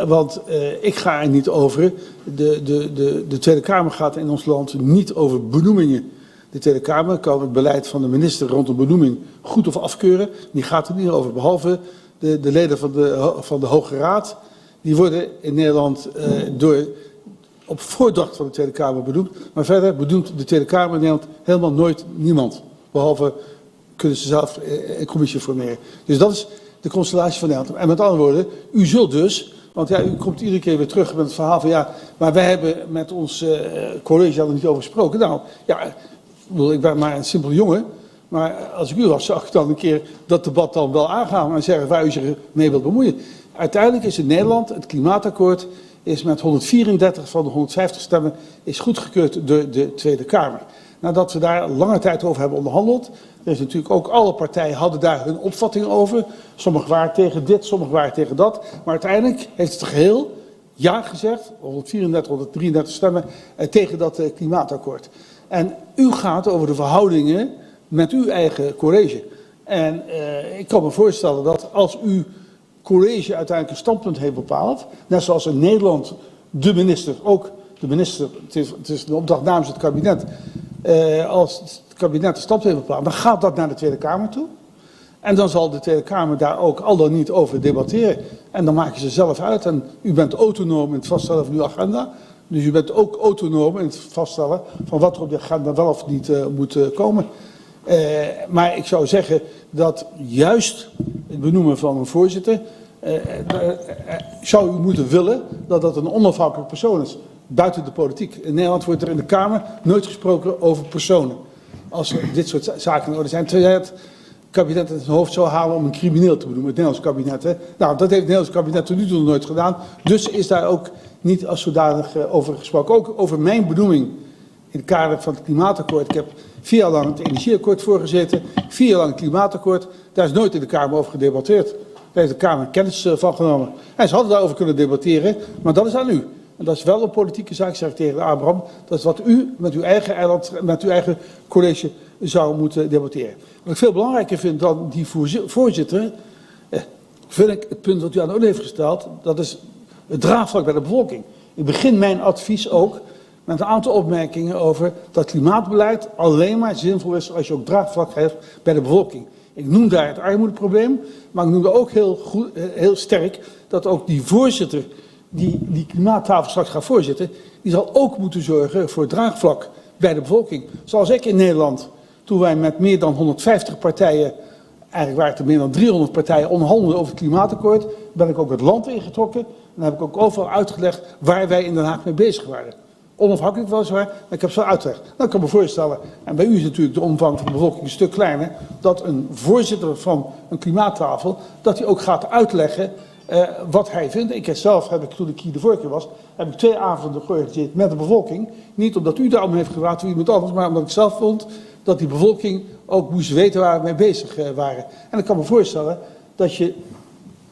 Want ik ga er niet over. De Tweede Kamer gaat in ons land niet over benoemingen. De Tweede Kamer kan het beleid van de minister rond een benoeming goed of afkeuren. Die gaat er niet over, behalve de leden van de Hoge Raad. Die worden in Nederland op voordracht van de Tweede Kamer benoemd. Maar verder benoemt de Tweede Kamer in Nederland helemaal nooit niemand. Behalve kunnen ze zelf een commissie formeren. Dus dat is de constellatie van Nederland. En met andere woorden, u zult dus, want ja, u komt iedere keer weer terug met het verhaal van ja, maar wij hebben met ons college er niet over gesproken. Nou, ja, ik ben maar een simpele jongen. Maar als ik u was, zou ik dan een keer dat debat dan wel aangaan en zeggen waar u zich mee wilt bemoeien. Uiteindelijk is in Nederland het klimaatakkoord is met 134 van de 150 stemmen is goedgekeurd door de Tweede Kamer. Nadat we daar lange tijd over hebben onderhandeld, er is natuurlijk ook alle partijen hadden daar hun opvatting over. Sommigen waren tegen dit, sommigen waren tegen dat. Maar uiteindelijk heeft het geheel ja gezegd, 134, 133 stemmen, tegen dat klimaatakkoord. En u gaat over de verhoudingen met uw eigen college. En ik kan me voorstellen dat als uw college uiteindelijk een standpunt heeft bepaald, net zoals in Nederland de minister, ook de minister, het is een opdracht namens het kabinet, als het kabinet de standpunt heeft bepaald, dan gaat dat naar de Tweede Kamer toe. En dan zal de Tweede Kamer daar ook al dan niet over debatteren. En dan maken ze zelf uit. En u bent autonoom in het vaststellen van uw agenda. Dus u bent ook autonoom in het vaststellen van wat er op de agenda wel of niet moet komen. Maar ik zou zeggen dat juist het benoemen van een voorzitter, zou u moeten willen dat dat een onafhankelijk persoon is. Buiten de politiek. In Nederland wordt er in de Kamer nooit gesproken over personen. Als er dit soort zaken in orde zijn. Terwijl het kabinet het hoofd zou halen om een crimineel te benoemen. Het Nederlands kabinet. Hè? Nou, dat heeft het Nederlands kabinet tot nu toe nog nooit gedaan. Dus is daar ook niet als zodanig over gesproken. Ook over mijn benoeming in het kader van het klimaatakkoord. Ik heb 4 jaar lang het energieakkoord voorgezeten. 4 jaar lang het klimaatakkoord. Daar is nooit in de Kamer over gedebatteerd. Daar heeft de Kamer kennis van genomen. En ze hadden daarover kunnen debatteren. Maar dat is aan u. En dat is wel een politieke zaak, zeg ik tegen Abraham. Dat is wat u met uw eigen eiland, met uw eigen college zou moeten debatteren. Wat ik veel belangrijker vind dan die voorzitter, vind ik het punt wat u aan de orde heeft gesteld, dat is het draagvlak bij de bevolking. Ik begin mijn advies ook met een aantal opmerkingen over dat klimaatbeleid alleen maar zinvol is als je ook draagvlak hebt bij de bevolking. Ik noem daar het armoedeprobleem, maar ik noemde ook heel sterk dat ook die voorzitter die klimaattafel straks gaat voorzitten, die zal ook moeten zorgen voor draagvlak bij de bevolking. Zoals ik in Nederland, toen wij met meer dan 150 partijen, eigenlijk waren het er meer dan 300 partijen, onderhandelden over het klimaatakkoord, ben ik ook het land ingetrokken en dan heb ik ook overal uitgelegd waar wij in Den Haag mee bezig waren. Onafhankelijk weliswaar, maar ik heb zo uitgelegd. Nou, ik kan me voorstellen, en bij u is natuurlijk de omvang van de bevolking een stuk kleiner, dat een voorzitter van een klimaattafel, dat hij ook gaat uitleggen wat hij vindt. Ik zelf heb toen ik hier de vorige keer was, heb ik 2 avonden georganiseerd met de bevolking. Niet omdat u daarom heeft gevraagd of iemand anders, maar omdat ik zelf vond dat die bevolking ook moest weten waar we mee bezig waren. En ik kan me voorstellen dat je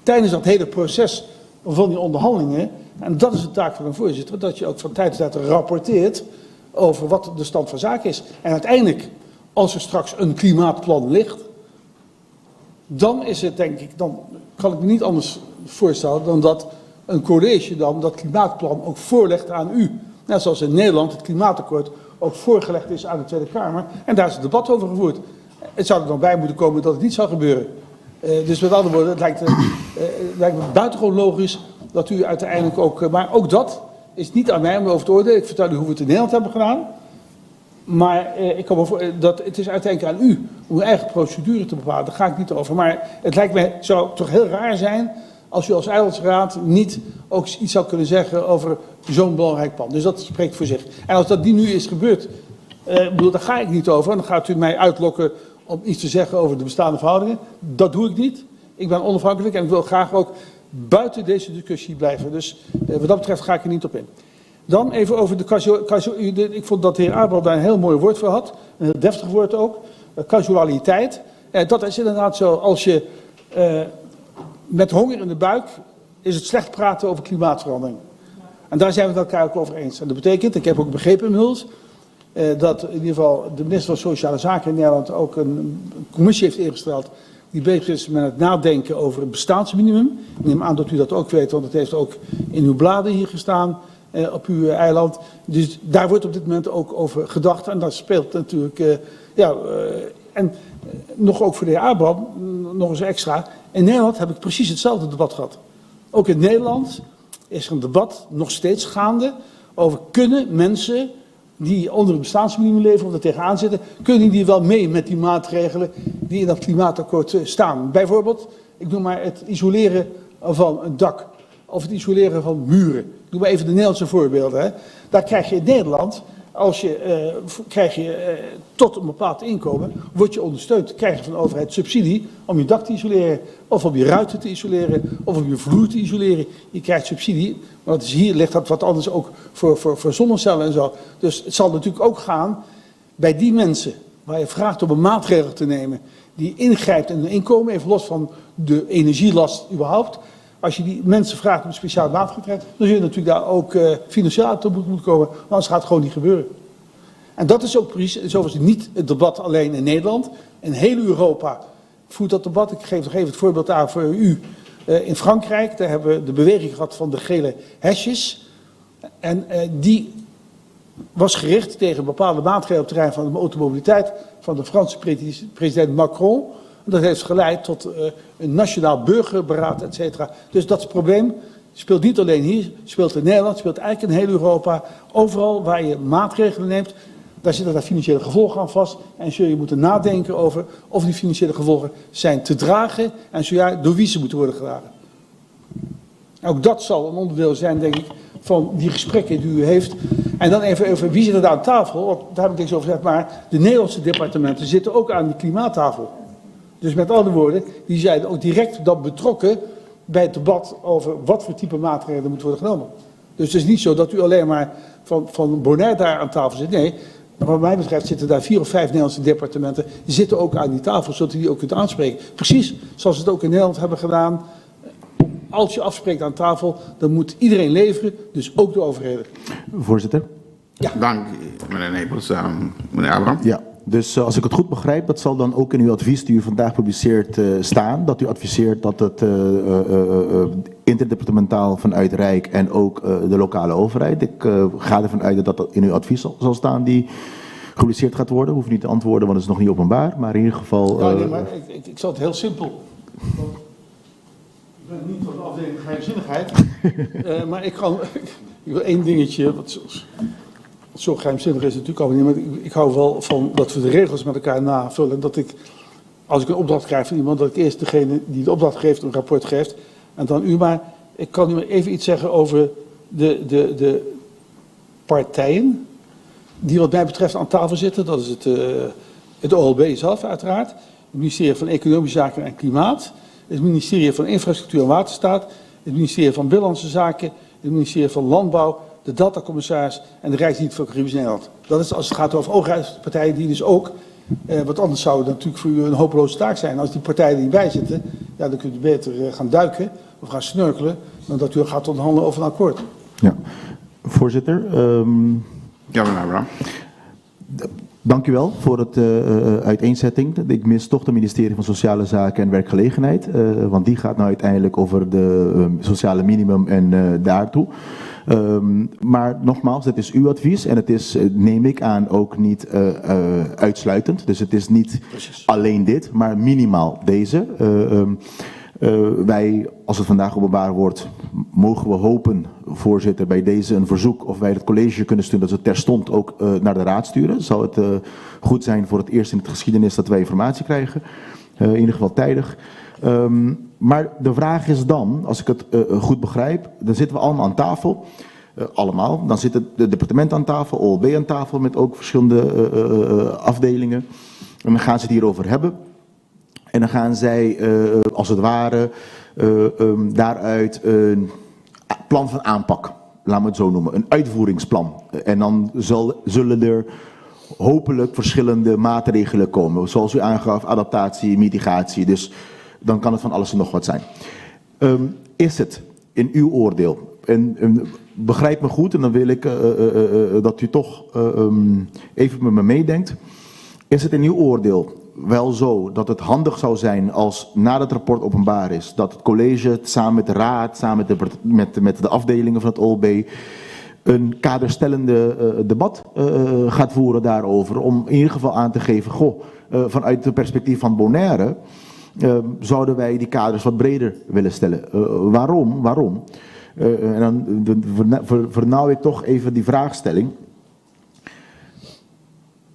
tijdens dat hele proces van die onderhandelingen, en dat is de taak van een voorzitter, dat je ook van tijd tot tijd rapporteert over wat de stand van zaken is. En uiteindelijk, als er straks een klimaatplan ligt, dan is het denk ik, dan kan ik me niet anders voorstellen dan dat een college dan dat klimaatplan ook voorlegt aan u. Net zoals in Nederland het klimaatakkoord ook voorgelegd is aan de Tweede Kamer. En daar is het debat over gevoerd. Het zou er dan bij moeten komen dat het niet zou gebeuren. Dus met andere woorden, het lijkt me buitengewoon logisch dat u uiteindelijk ook... Maar ook dat is niet aan mij om over te oordelen. Ik vertel u hoe we het in Nederland hebben gedaan. Maar ik kan me voor, dat het is uiteindelijk aan u om uw eigen procedure te bepalen. Daar ga ik niet over. Maar het lijkt mij, zou toch heel raar zijn als u als eilandsraad niet ook iets zou kunnen zeggen over zo'n belangrijk plan. Dus dat spreekt voor zich. En als dat nu is gebeurd, daar ga ik niet over. En dan gaat u mij uitlokken om iets te zeggen over de bestaande verhoudingen. Dat doe ik niet. Ik ben onafhankelijk en ik wil graag ook buiten deze discussie blijven. Dus wat dat betreft ga ik er niet op in. Dan even over de ik vond dat de heer Abraham daar een heel mooi woord voor had. Een heel deftig woord ook. Casualiteit. Dat is inderdaad zo. Als je met honger in de buik is het slecht praten over klimaatverandering. En daar zijn we het elkaar ook over eens. En dat betekent, ik heb ook begrepen inmiddels, dat in ieder geval de minister van Sociale Zaken in Nederland ook een commissie heeft ingesteld die bezig is met het nadenken over het bestaansminimum. Ik neem aan dat u dat ook weet, want het heeft ook in uw bladen hier gestaan op uw eiland. Dus daar wordt op dit moment ook over gedacht. En dat speelt natuurlijk, en nog ook voor de heer Abraham, nog eens extra. In Nederland heb ik precies hetzelfde debat gehad. Ook in Nederland is er een debat nog steeds gaande over kunnen mensen die onder het bestaansminimum leven of er tegenaan zitten, kunnen die wel mee met die maatregelen die in dat klimaatakkoord staan. Bijvoorbeeld, ik noem maar het isoleren van een dak of het isoleren van muren. Ik noem maar even de Nederlandse voorbeelden. Hè. Daar krijg je in Nederland, krijg je tot een bepaald inkomen, word je ondersteund. Krijg je van de overheid subsidie om je dak te isoleren, of om je ruiten te isoleren, of om je vloer te isoleren. Je krijgt subsidie, maar hier ligt dat wat anders ook voor zonnecellen en zo. Dus het zal natuurlijk ook gaan bij die mensen waar je vraagt om een maatregel te nemen die ingrijpt in hun inkomen, even los van de energielast überhaupt. Als je die mensen vraagt om een speciaal maatregel te nemen, dan zul je natuurlijk daar ook financieel uit moeten komen, want anders gaat het gewoon niet gebeuren. En dat is ook precies, zo was het niet het debat alleen in Nederland. In heel Europa voert dat debat. Ik geef nog even het voorbeeld aan voor u. In Frankrijk, daar hebben we de beweging gehad van de gele hesjes. En die was gericht tegen bepaalde maatregelen op het terrein van de automobiliteit van de Franse president Macron. Dat heeft geleid tot een nationaal burgerberaad, et cetera. Dus dat probleem speelt niet alleen hier, speelt in Nederland, speelt eigenlijk in heel Europa. Overal waar je maatregelen neemt, daar zitten daar financiële gevolgen aan vast. En zul je moeten nadenken over of die financiële gevolgen zijn te dragen en zo ja, door wie ze moeten worden gedragen. Ook dat zal een onderdeel zijn, denk ik, van die gesprekken die u heeft. En dan even over wie zit er daar aan tafel? Want daar heb ik niks over gezegd, maar de Nederlandse departementen zitten ook aan die klimaattafel. Dus met andere woorden, die zijn ook direct dan betrokken bij het debat over wat voor type maatregelen er moeten worden genomen. Dus het is niet zo dat u alleen maar van Bonaire daar aan tafel zit. Nee, wat mij betreft zitten daar 4 of 5 Nederlandse departementen, die zitten ook aan die tafel, zodat u die ook kunt aanspreken. Precies zoals we het ook in Nederland hebben gedaan. Als je afspreekt aan tafel, dan moet iedereen leveren, dus ook de overheden. Voorzitter? Dank, meneer Nepels. Meneer Abraham? Ja, dus als ik het goed begrijp, dat zal dan ook in uw advies die u vandaag publiceert staan. Dat u adviseert dat het interdepartementaal vanuit Rijk en ook de lokale overheid. Ik ga ervan uit dat dat in uw advies zal staan die gepubliceerd gaat worden. Hoef niet te antwoorden, want het is nog niet openbaar. Maar in ieder geval... Ja, nee, maar ik zal het heel simpel. Ik ben niet van de afdeling geheimzinnigheid. Maar ik wil één dingetje, wat zo geheimzinnig is het natuurlijk allemaal niet, maar ik hou wel van dat we de regels met elkaar navullen. Dat ik, als ik een opdracht krijg van iemand, dat ik eerst degene die de opdracht geeft een rapport geeft en dan u. Maar ik kan u maar even iets zeggen over de partijen die wat mij betreft aan tafel zitten. Dat is het OLB zelf uiteraard, het ministerie van Economische Zaken en Klimaat, het ministerie van Infrastructuur en Waterstaat, het ministerie van Binnenlandse Zaken, het ministerie van Landbouw, de datacommissaris en de Rijksdienst voor Caribisch Nederland. Dat is als het gaat over overheidspartijen die dus ook, want anders zou het natuurlijk voor u een hopeloze taak zijn. Als die partijen er niet bij zitten, ja, dan kunt u beter gaan duiken of gaan snurkelen, dan dat u gaat onderhandelen over een akkoord. Ja, voorzitter. Ja, meneer Abraham. Dank u wel voor het uiteenzetting. Ik mis toch het ministerie van Sociale Zaken en Werkgelegenheid, want die gaat nou uiteindelijk over de sociale minimum en daartoe. Maar nogmaals, het is uw advies en het is, neem ik aan, ook niet uitsluitend. Dus het is niet alleen dit, maar minimaal deze. Wij, als het vandaag openbaar wordt, mogen we hopen, voorzitter, bij deze een verzoek of wij het college kunnen sturen, dat ze terstond ook naar de raad sturen. Zou het goed zijn voor het eerst in de geschiedenis dat wij informatie krijgen, in ieder geval tijdig. Maar de vraag is dan, als ik het goed begrijp, dan zitten we allemaal aan tafel. Allemaal. Dan zit het departement aan tafel, OLB aan tafel met ook verschillende afdelingen. En dan gaan ze het hierover hebben. En dan gaan zij, als het ware, daaruit een plan van aanpak, laten we het zo noemen, een uitvoeringsplan. En dan zullen er hopelijk verschillende maatregelen komen, zoals u aangaf, adaptatie, mitigatie. Dus dan kan het van alles en nog wat zijn. Is het in uw oordeel, en begrijp me goed, en dan wil ik dat u toch even met me meedenkt. Is het in uw oordeel wel zo dat het handig zou zijn als na het rapport openbaar is, dat het college samen met de raad, samen met de afdelingen van het OLB, een kaderstellende debat gaat voeren daarover, om in ieder geval aan te geven, vanuit het perspectief van Bonaire, zouden wij die kaders wat breder willen stellen. Waarom? En dan vernauw ik toch even die vraagstelling.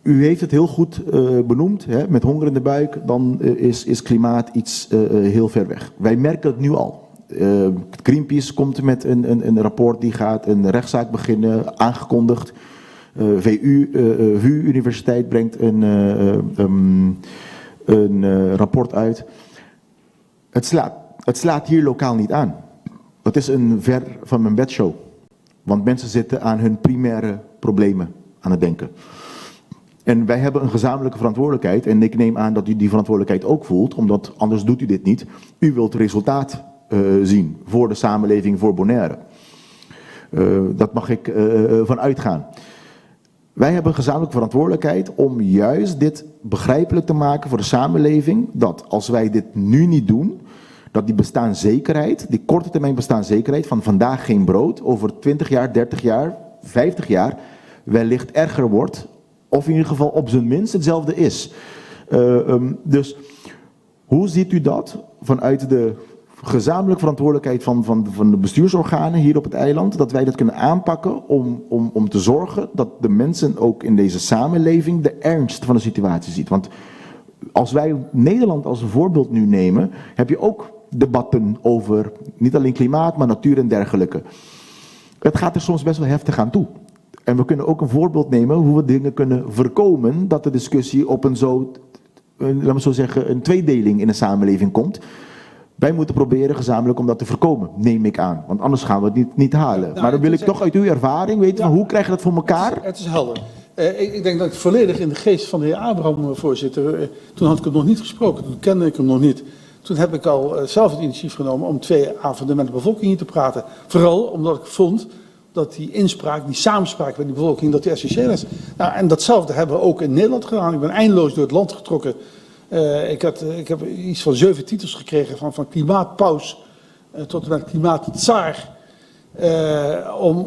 U heeft het heel goed benoemd, hè, met honger in de buik, dan is klimaat iets heel ver weg. Wij merken het nu al. Greenpeace komt met een rapport, die gaat een rechtszaak beginnen, aangekondigd. VU Universiteit brengt een rapport uit. Het slaat hier lokaal niet aan. Het is een ver van mijn bedshow. Want mensen zitten aan hun primaire problemen aan het denken. En wij hebben een gezamenlijke verantwoordelijkheid. En ik neem aan dat u die verantwoordelijkheid ook voelt, omdat anders doet u dit niet. U wilt resultaat zien voor de samenleving, voor Bonaire. Dat mag ik van uitgaan. Wij hebben een gezamenlijke verantwoordelijkheid om juist dit begrijpelijk te maken voor de samenleving. Dat als wij dit nu niet doen, dat die bestaanszekerheid, die korte termijn bestaanszekerheid van vandaag geen brood, over 20 jaar, 30 jaar, 50 jaar, wellicht erger wordt, of in ieder geval op zijn minst hetzelfde is. Dus hoe ziet u dat vanuit de gezamenlijke verantwoordelijkheid van de bestuursorganen hier op het eiland, dat wij dat kunnen aanpakken om te zorgen dat de mensen ook in deze samenleving de ernst van de situatie ziet? Want als wij Nederland als een voorbeeld nu nemen, heb je ook debatten over niet alleen klimaat, maar natuur en dergelijke. Het gaat er soms best wel heftig aan toe. En we kunnen ook een voorbeeld nemen hoe we dingen kunnen voorkomen dat de discussie op laten we zo zeggen, een tweedeling in de samenleving komt. Wij moeten proberen gezamenlijk om dat te voorkomen, neem ik aan. Want anders gaan we het niet halen. Maar dan wil ik toch uit uw ervaring weten, van hoe krijg je dat voor elkaar? Het is helder. Ik denk dat ik volledig in de geest van de heer Abraham, voorzitter, toen had ik hem nog niet gesproken, toen kende ik hem nog niet. Toen heb ik al zelf het initiatief genomen om 2 avonden met de bevolking hier te praten. Vooral omdat ik vond dat die inspraak, die samenspraak met die bevolking, dat die essentieel is. Nou, en datzelfde hebben we ook in Nederland gedaan. Ik ben eindeloos door het land getrokken. Ik heb iets van 7 titels gekregen, van klimaatpaus tot en met klimaatzaar.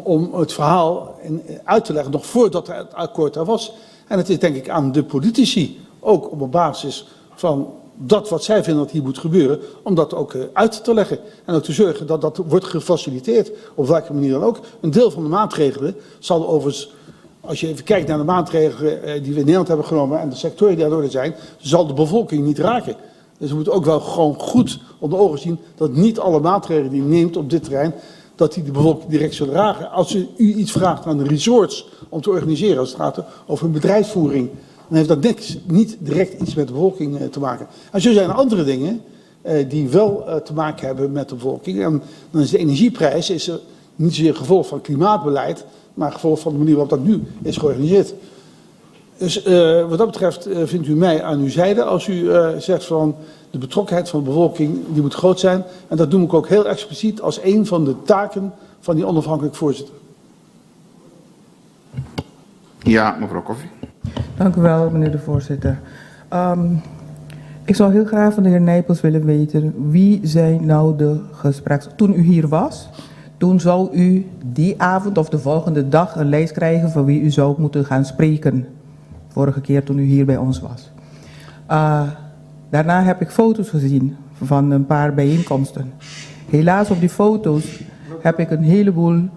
Om het verhaal uit te leggen, nog voordat het akkoord er was. En het is denk ik aan de politici, ook op basis van dat wat zij vinden dat hier moet gebeuren, om dat ook uit te leggen. En ook te zorgen dat dat wordt gefaciliteerd, op welke manier dan ook. Een deel van de maatregelen zal overigens, als je even kijkt naar de maatregelen die we in Nederland hebben genomen en de sectoren die daardoor zijn, zal de bevolking niet raken. Dus we moeten ook wel gewoon goed onder ogen zien dat niet alle maatregelen die je neemt op dit terrein, dat die de bevolking direct zullen raken. Als u iets vraagt aan de resorts om te organiseren, als het gaat over een bedrijfsvoering, dan heeft dat niet direct iets met de bevolking te maken. En zo zijn er andere dingen die wel te maken hebben met de bevolking. En dan is de energieprijs niet zozeer gevolg van klimaatbeleid, maar gevolg van de manier waarop dat nu is georganiseerd. Dus wat dat betreft vindt u mij aan uw zijde als u zegt van de betrokkenheid van de bevolking, die moet groot zijn. En dat doe ik ook heel expliciet als een van de taken van die onafhankelijk voorzitter. Ja, mevrouw Koffie. Dank u wel, meneer de voorzitter. Ik zou heel graag van de heer Nijpels willen weten, wie zijn nou de gespreks... Toen u hier was, toen zou u die avond of de volgende dag een lijst krijgen van wie u zou moeten gaan spreken. Vorige keer toen u hier bij ons was. Daarna heb ik foto's gezien van een paar bijeenkomsten. Helaas op die foto's heb ik een heleboel... Dat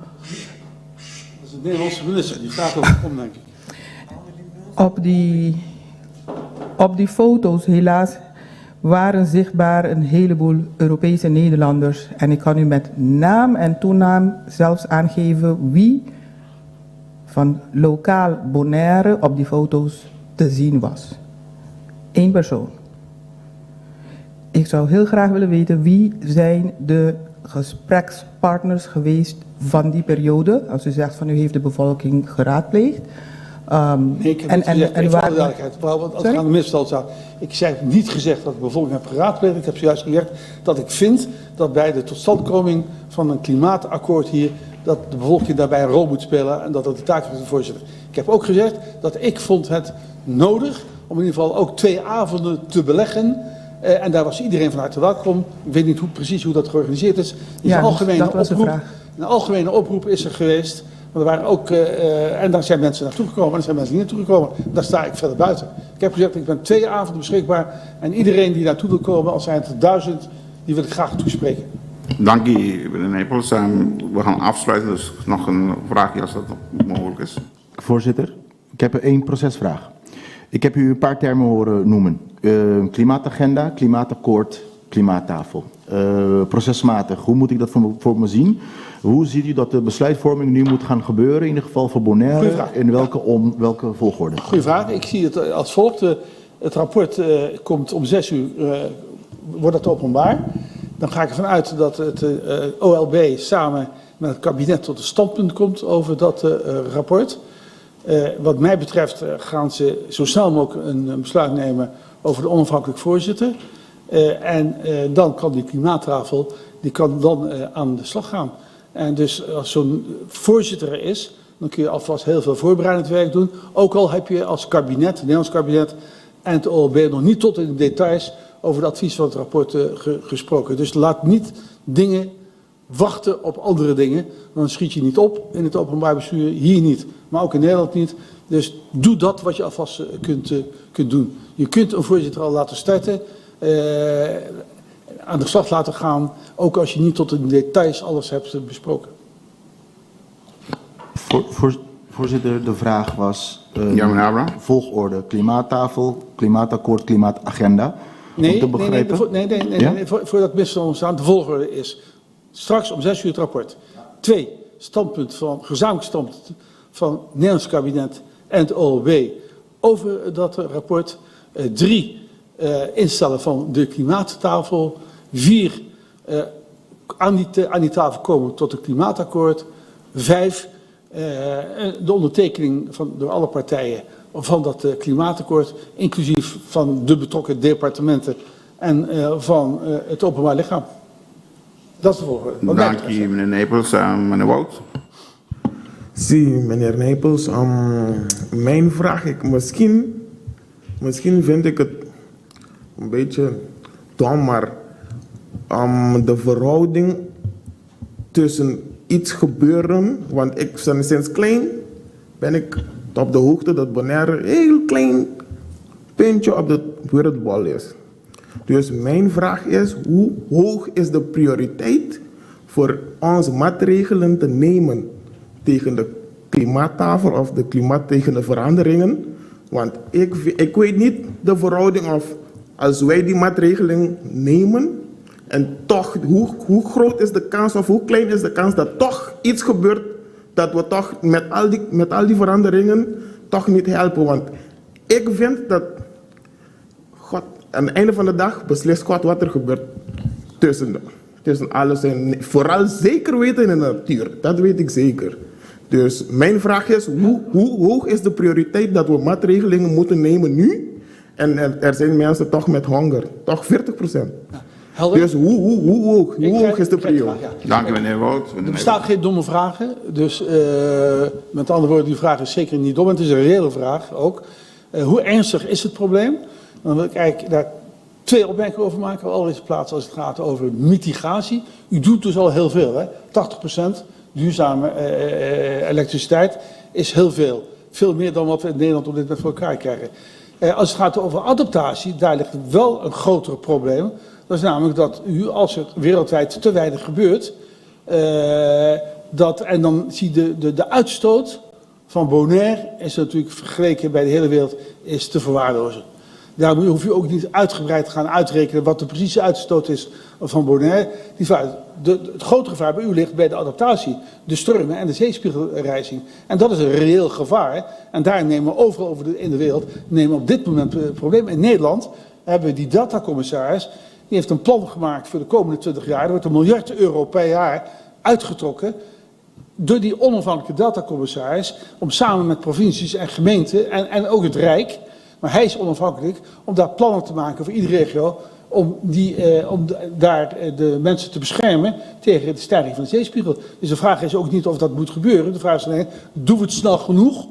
is de Nederlandse minister, die vraagt over om, denk ik. Op die foto's helaas waren zichtbaar een heleboel Europese Nederlanders. En ik kan u met naam en toenaam zelfs aangeven wie van lokaal Bonaire op die foto's te zien was. 1 persoon. Ik zou heel graag willen weten wie zijn de gesprekspartners geweest van die periode. Als u zegt van u heeft de bevolking geraadpleegd. Nee, ik heb niet gezegd, even voor de duidelijkheid, want als het aan de misverstand staat. Ik heb niet gezegd dat de bevolking heb geraadpleegd. Ik heb zojuist gezegd dat ik vind dat bij de totstandkoming van een klimaatakkoord hier, dat de bevolking daarbij een rol moet spelen en dat dat de taak is van de voorzitter. Ik heb ook gezegd dat ik vond het nodig om in ieder geval ook 2 avonden te beleggen. En daar was iedereen van harte welkom. Ik weet niet precies hoe dat georganiseerd is. Een algemene oproep is er geweest. Maar er waren ook, en daar zijn mensen naartoe gekomen en er zijn mensen niet naartoe gekomen. Daar sta ik verder buiten. Ik heb gezegd, ik ben 2 avonden beschikbaar. En iedereen die naartoe wil komen, al zijn het 1000, die wil ik graag toespreken. Dank u, meneer Nijpels. We gaan afsluiten, dus nog een vraagje als dat mogelijk is. Voorzitter, ik heb 1 procesvraag. Ik heb u een paar termen horen noemen. Klimaatagenda, klimaatakkoord, klimaattafel. Procesmatig, hoe moet ik dat voor me zien? Hoe ziet u dat de besluitvorming nu moet gaan gebeuren, in ieder geval voor Bonaire? In welke volgorde? Goeie vraag. Ik zie het als volgt. Het rapport komt om 6 uur, wordt het openbaar. Dan ga ik ervan uit dat het OLB samen met het kabinet tot een standpunt komt over dat rapport. Wat mij betreft gaan ze zo snel mogelijk een besluit nemen over de onafhankelijk voorzitter. Dan kan die klimaattafel aan de slag gaan. En dus als zo'n voorzitter er is, dan kun je alvast heel veel voorbereidend werk doen. Ook al heb je als kabinet, het Nederlands kabinet en het OLB nog niet tot in de details over het advies van het rapport gesproken. Dus laat niet dingen wachten op andere dingen. Dan schiet je niet op in het openbaar bestuur, hier niet, maar ook in Nederland niet. Dus doe dat wat je alvast kunt doen. Je kunt een voorzitter al laten starten, aan de slag laten gaan, ook als je niet tot in details alles hebt besproken. Voorzitter, de vraag was Ja, meneer Abraham. volgorde, klimaattafel, klimaatakkoord, klimaatagenda. Om te begrijpen. Nee, voordat het misverstand ontstaan, de volgorde is straks om 6 uur het rapport. 2, gezamenlijk standpunt van het Nederlands kabinet en het OLB over dat rapport. 3, instellen van de klimaattafel. 4, aan die tafel komen tot een klimaatakkoord. 5, de ondertekening door alle partijen van dat klimaatakkoord, inclusief van de betrokken departementen en van het openbaar lichaam. Dat is de volgorde. Wat mij Dank betreft. u, meneer Nepels. Meneer Wout. Zie, meneer Nijpels, mijn vraag, misschien vind ik het een beetje dom, maar de verhouding tussen iets gebeuren, want ik sinds klein ben ik op de hoogte dat Bonaire een heel klein puntje op de wereldbol is. Dus mijn vraag is, hoe hoog is de prioriteit voor ons maatregelen te nemen tegen de klimaattafel of tegen de veranderingen? Want ik weet niet de verhouding of als wij die maatregelen nemen en toch, hoe groot is de kans of hoe klein is de kans dat toch iets gebeurt dat we toch met al die veranderingen toch niet helpen. Want ik vind dat God aan het einde van de dag beslist God wat er gebeurt tussen alles en vooral zeker weten in de natuur. Dat weet ik zeker. Dus mijn vraag is, hoe hoog is de prioriteit dat we maatregelen moeten nemen nu? En er zijn mensen toch met honger, toch 40%. Helder? Dus hoe hoog is de prio? Ja. Dank u, meneer Wout. Er bestaan geen domme vragen, dus met andere woorden, die vraag is zeker niet dom. Het is een reële vraag ook. Hoe ernstig is het probleem? Dan wil ik eigenlijk daar 2 opmerkingen over maken. Allereerst plaats als het gaat over mitigatie. U doet dus al heel veel, hè? 80% duurzame elektriciteit is heel veel. Veel meer dan wat we in Nederland op dit moment voor elkaar krijgen. Als het gaat over adaptatie, daar ligt wel een groter probleem. Dat is namelijk dat als er wereldwijd te weinig gebeurt, en dan zie je de uitstoot van Bonaire is natuurlijk vergeleken bij de hele wereld is te verwaarlozen. Daarom hoef je ook niet uitgebreid te gaan uitrekenen wat de precieze uitstoot is van Bonaire. Het grote gevaar bij u ligt bij de adaptatie, de stormen en de zeespiegelrijzing. En dat is een reëel gevaar. En daar nemen we overal in de wereld op dit moment problemen. In Nederland hebben we die datacommissaris. Die heeft een plan gemaakt voor de komende 20 jaar. Er wordt €1 miljard per jaar uitgetrokken door die onafhankelijke datacommissaris om samen met provincies en gemeenten en ook het Rijk, maar hij is onafhankelijk, om daar plannen te maken voor iedere regio om daar de mensen te beschermen tegen de stijging van de zeespiegel. Dus de vraag is ook niet of dat moet gebeuren. De vraag is alleen, doen we het snel genoeg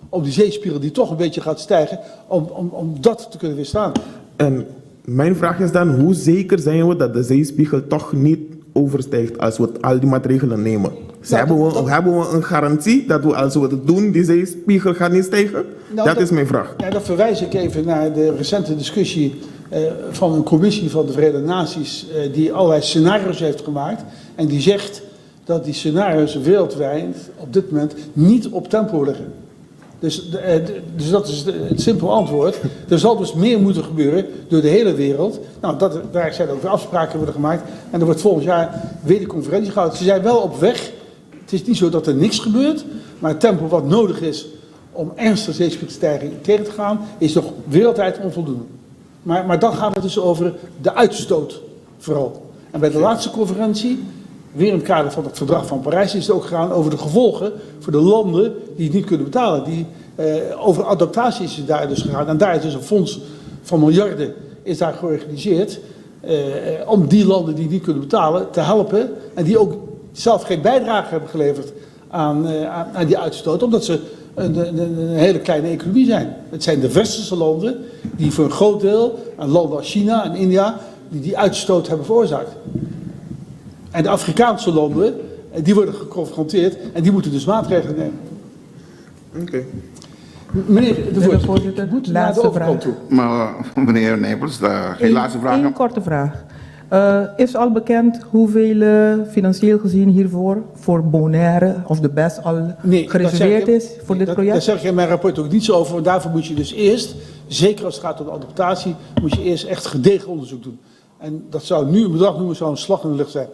om die zeespiegel die toch een beetje gaat stijgen, om dat te kunnen weerstaan? En mijn vraag is dan, hoe zeker zijn we dat de zeespiegel toch niet overstijgt als we al die maatregelen nemen? Hebben we een garantie dat als we het doen, die zeespiegel gaat niet stijgen? Dat is mijn vraag. Ja, dan verwijs ik even naar de recente discussie van een commissie van de Verenigde Naties die allerlei scenario's heeft gemaakt. En die zegt dat die scenario's wereldwijd op dit moment niet op tempo liggen. Dus dat is het simpele antwoord. Er zal dus meer moeten gebeuren door de hele wereld. Nou, daar zijn ook weer afspraken worden gemaakt. En er wordt volgend jaar weer de conferentie gehouden. Ze zijn wel op weg. Het is niet zo dat er niks gebeurt. Maar het tempo wat nodig is om ernstige zeespiegelstijging tegen te gaan, is nog wereldwijd onvoldoende. Maar dan gaat het dus over de uitstoot vooral. En bij de laatste conferentie, weer in het kader van het verdrag van Parijs, is het ook gegaan over de gevolgen voor de landen die het niet kunnen betalen. Over adaptatie is het daar dus gegaan. En daar is dus een fonds van miljarden is daar georganiseerd om die landen die het niet kunnen betalen te helpen. En die ook zelf geen bijdrage hebben geleverd aan die uitstoot, omdat ze een hele kleine economie zijn. Het zijn de westerse landen die voor een groot deel, aan landen als China en India, die uitstoot hebben veroorzaakt. En de Afrikaanse landen, die worden geconfronteerd en die moeten dus maatregelen nemen. Oké. Meneer de voorzitter, voorzitter, ik moet naar de laatste overkant vraag. toe. Maar meneer Nijpels, geen laatste vraag. Eén korte vraag. Is al bekend hoeveel financieel gezien hiervoor voor Bonaire of de BES al gereserveerd is voor dit project? Daar zeg ik in mijn rapport ook niets over. Want daarvoor moet je dus eerst, zeker als het gaat om de adaptatie, moet je eerst echt gedegen onderzoek doen. En dat zou nu een bedrag noemen, zou een slag in de lucht zijn.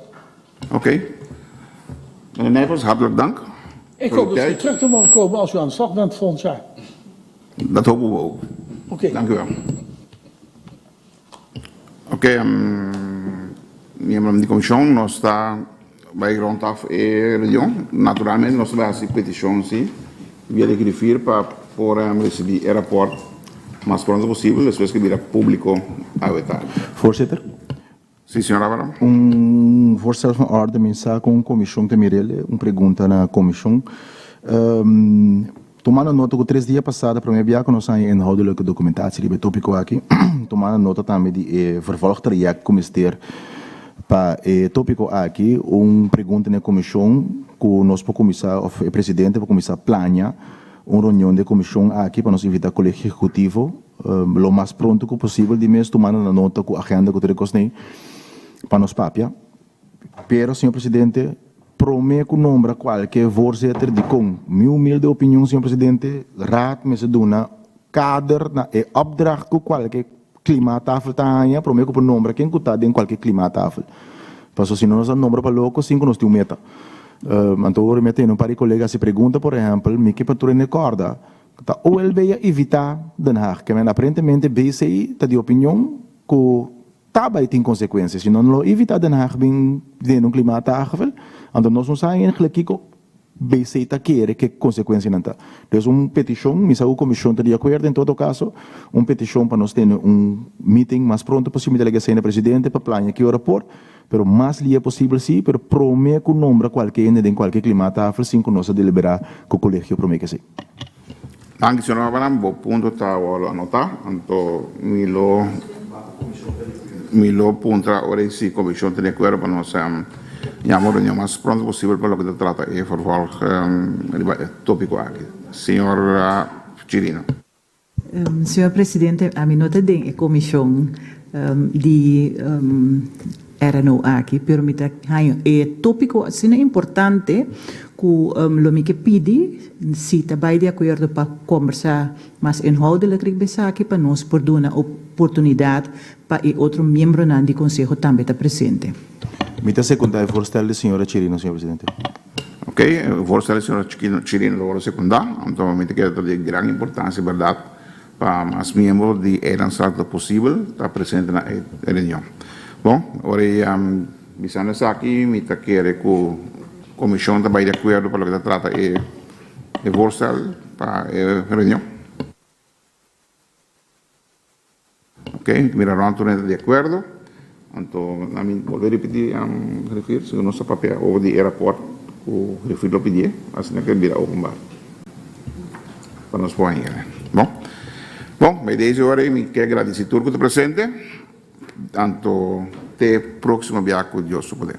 Oké. Meneer Nijpels, hartelijk dank. Ik voor hoop uw dat u tijd. terug te mogen komen als u aan de slag bent volgend jaar. Dat hopen we ook. Oké. Dank u wel. Oké, miembro de comisión no está vai rondaf reunião. Naturalmente nós vamos fazer petição sim. Via de grifir para por receber o rapport mais pronto possível, depois que virá público a vetar. Voorzitter, Sim, senhora Avara. voorstel van orde, mensaje com a comissão de Mirelle, pergunta na comissão. Tomando nota que 3 dias passados, para mim, havia nós em inhoudelijke documentatie, die tópico aqui. Tomando nota também de vervolgtraject que ter para tópico aqui, pergunta na comissão, com nós para começar, o presidente para começar a planear reunião de comissão aqui para nós invitar o colégio executivo, lo mais pronto que possível, de mês, tomando nota com a agenda que teremos para nós papia. Pero, senhor presidente, prometo nombrar qualquer voorzitter die kon. Mijn humilde opinie, senhor presidente, raad me se doen na kader, na opdracht com qualquer klimaattafel taanha, prometo que nombrar quem está em qualquer klimaattafel. Passo se não nós nombra para louco, cinco nós temos meta. Então, me tem um par de colegas se pergunta, por exemplo, me que para tu corda, tá ou ele veio evitar Den Haag, que aparentemente BCI está de opinião que daarbij tem consequências. Se não evitar Den Haag bem de klimaattafel, então nós não sabemos que BC está querendo que consequência não está. Então, petição, a comissão está de acordo em todo caso, petição para nós ter meeting mais pronto possível de delegação do presidente para planear aqui o rapport, pero mais lia possível sim, pero prometo que nombra qualquer em qualquer klimaattafel, sim que nós deliberar com o colégio prometo que sim. Dank u, senhora Avara. Bom ponto está a anotar. Então, Milo punta ora sim, comissão tem acordo para nós chamar a reunião mais pronto possível para o que se trata e vervolg tópico aqui. Senhor Chirino. Senhor Presidente, a minha nota de comissão de era no aqui, permita é tópico assim importante que lo me que pedi se está de acordo para conversar mais inhoudelijk aqui para nós por dar uma oportunidade para outro membro do conselho também estar presente. Mita secundário voorstel de senhora Chirino, senhor presidente. Ok, voorstel de senhora Chirino lo secundar, então me que é de grande importância, verdade, para mais membros de Eilandsraad possível estar presente na reunião. Bom, agora bisogna aqui, me que que a comissão está bem de acordo para o que se trata e voorstel para a reunião. Ok, miraram todos de acordo. Então, vou repetir, referir, se o nosso papel ou de aeroporto, o referir lo pedir, assim que virá o bombar. Para nós pôr aí, Bom, mas desde agora, me quero agradecer tudo que está presente. Tanto, até o próximo viagem com Deus, poder.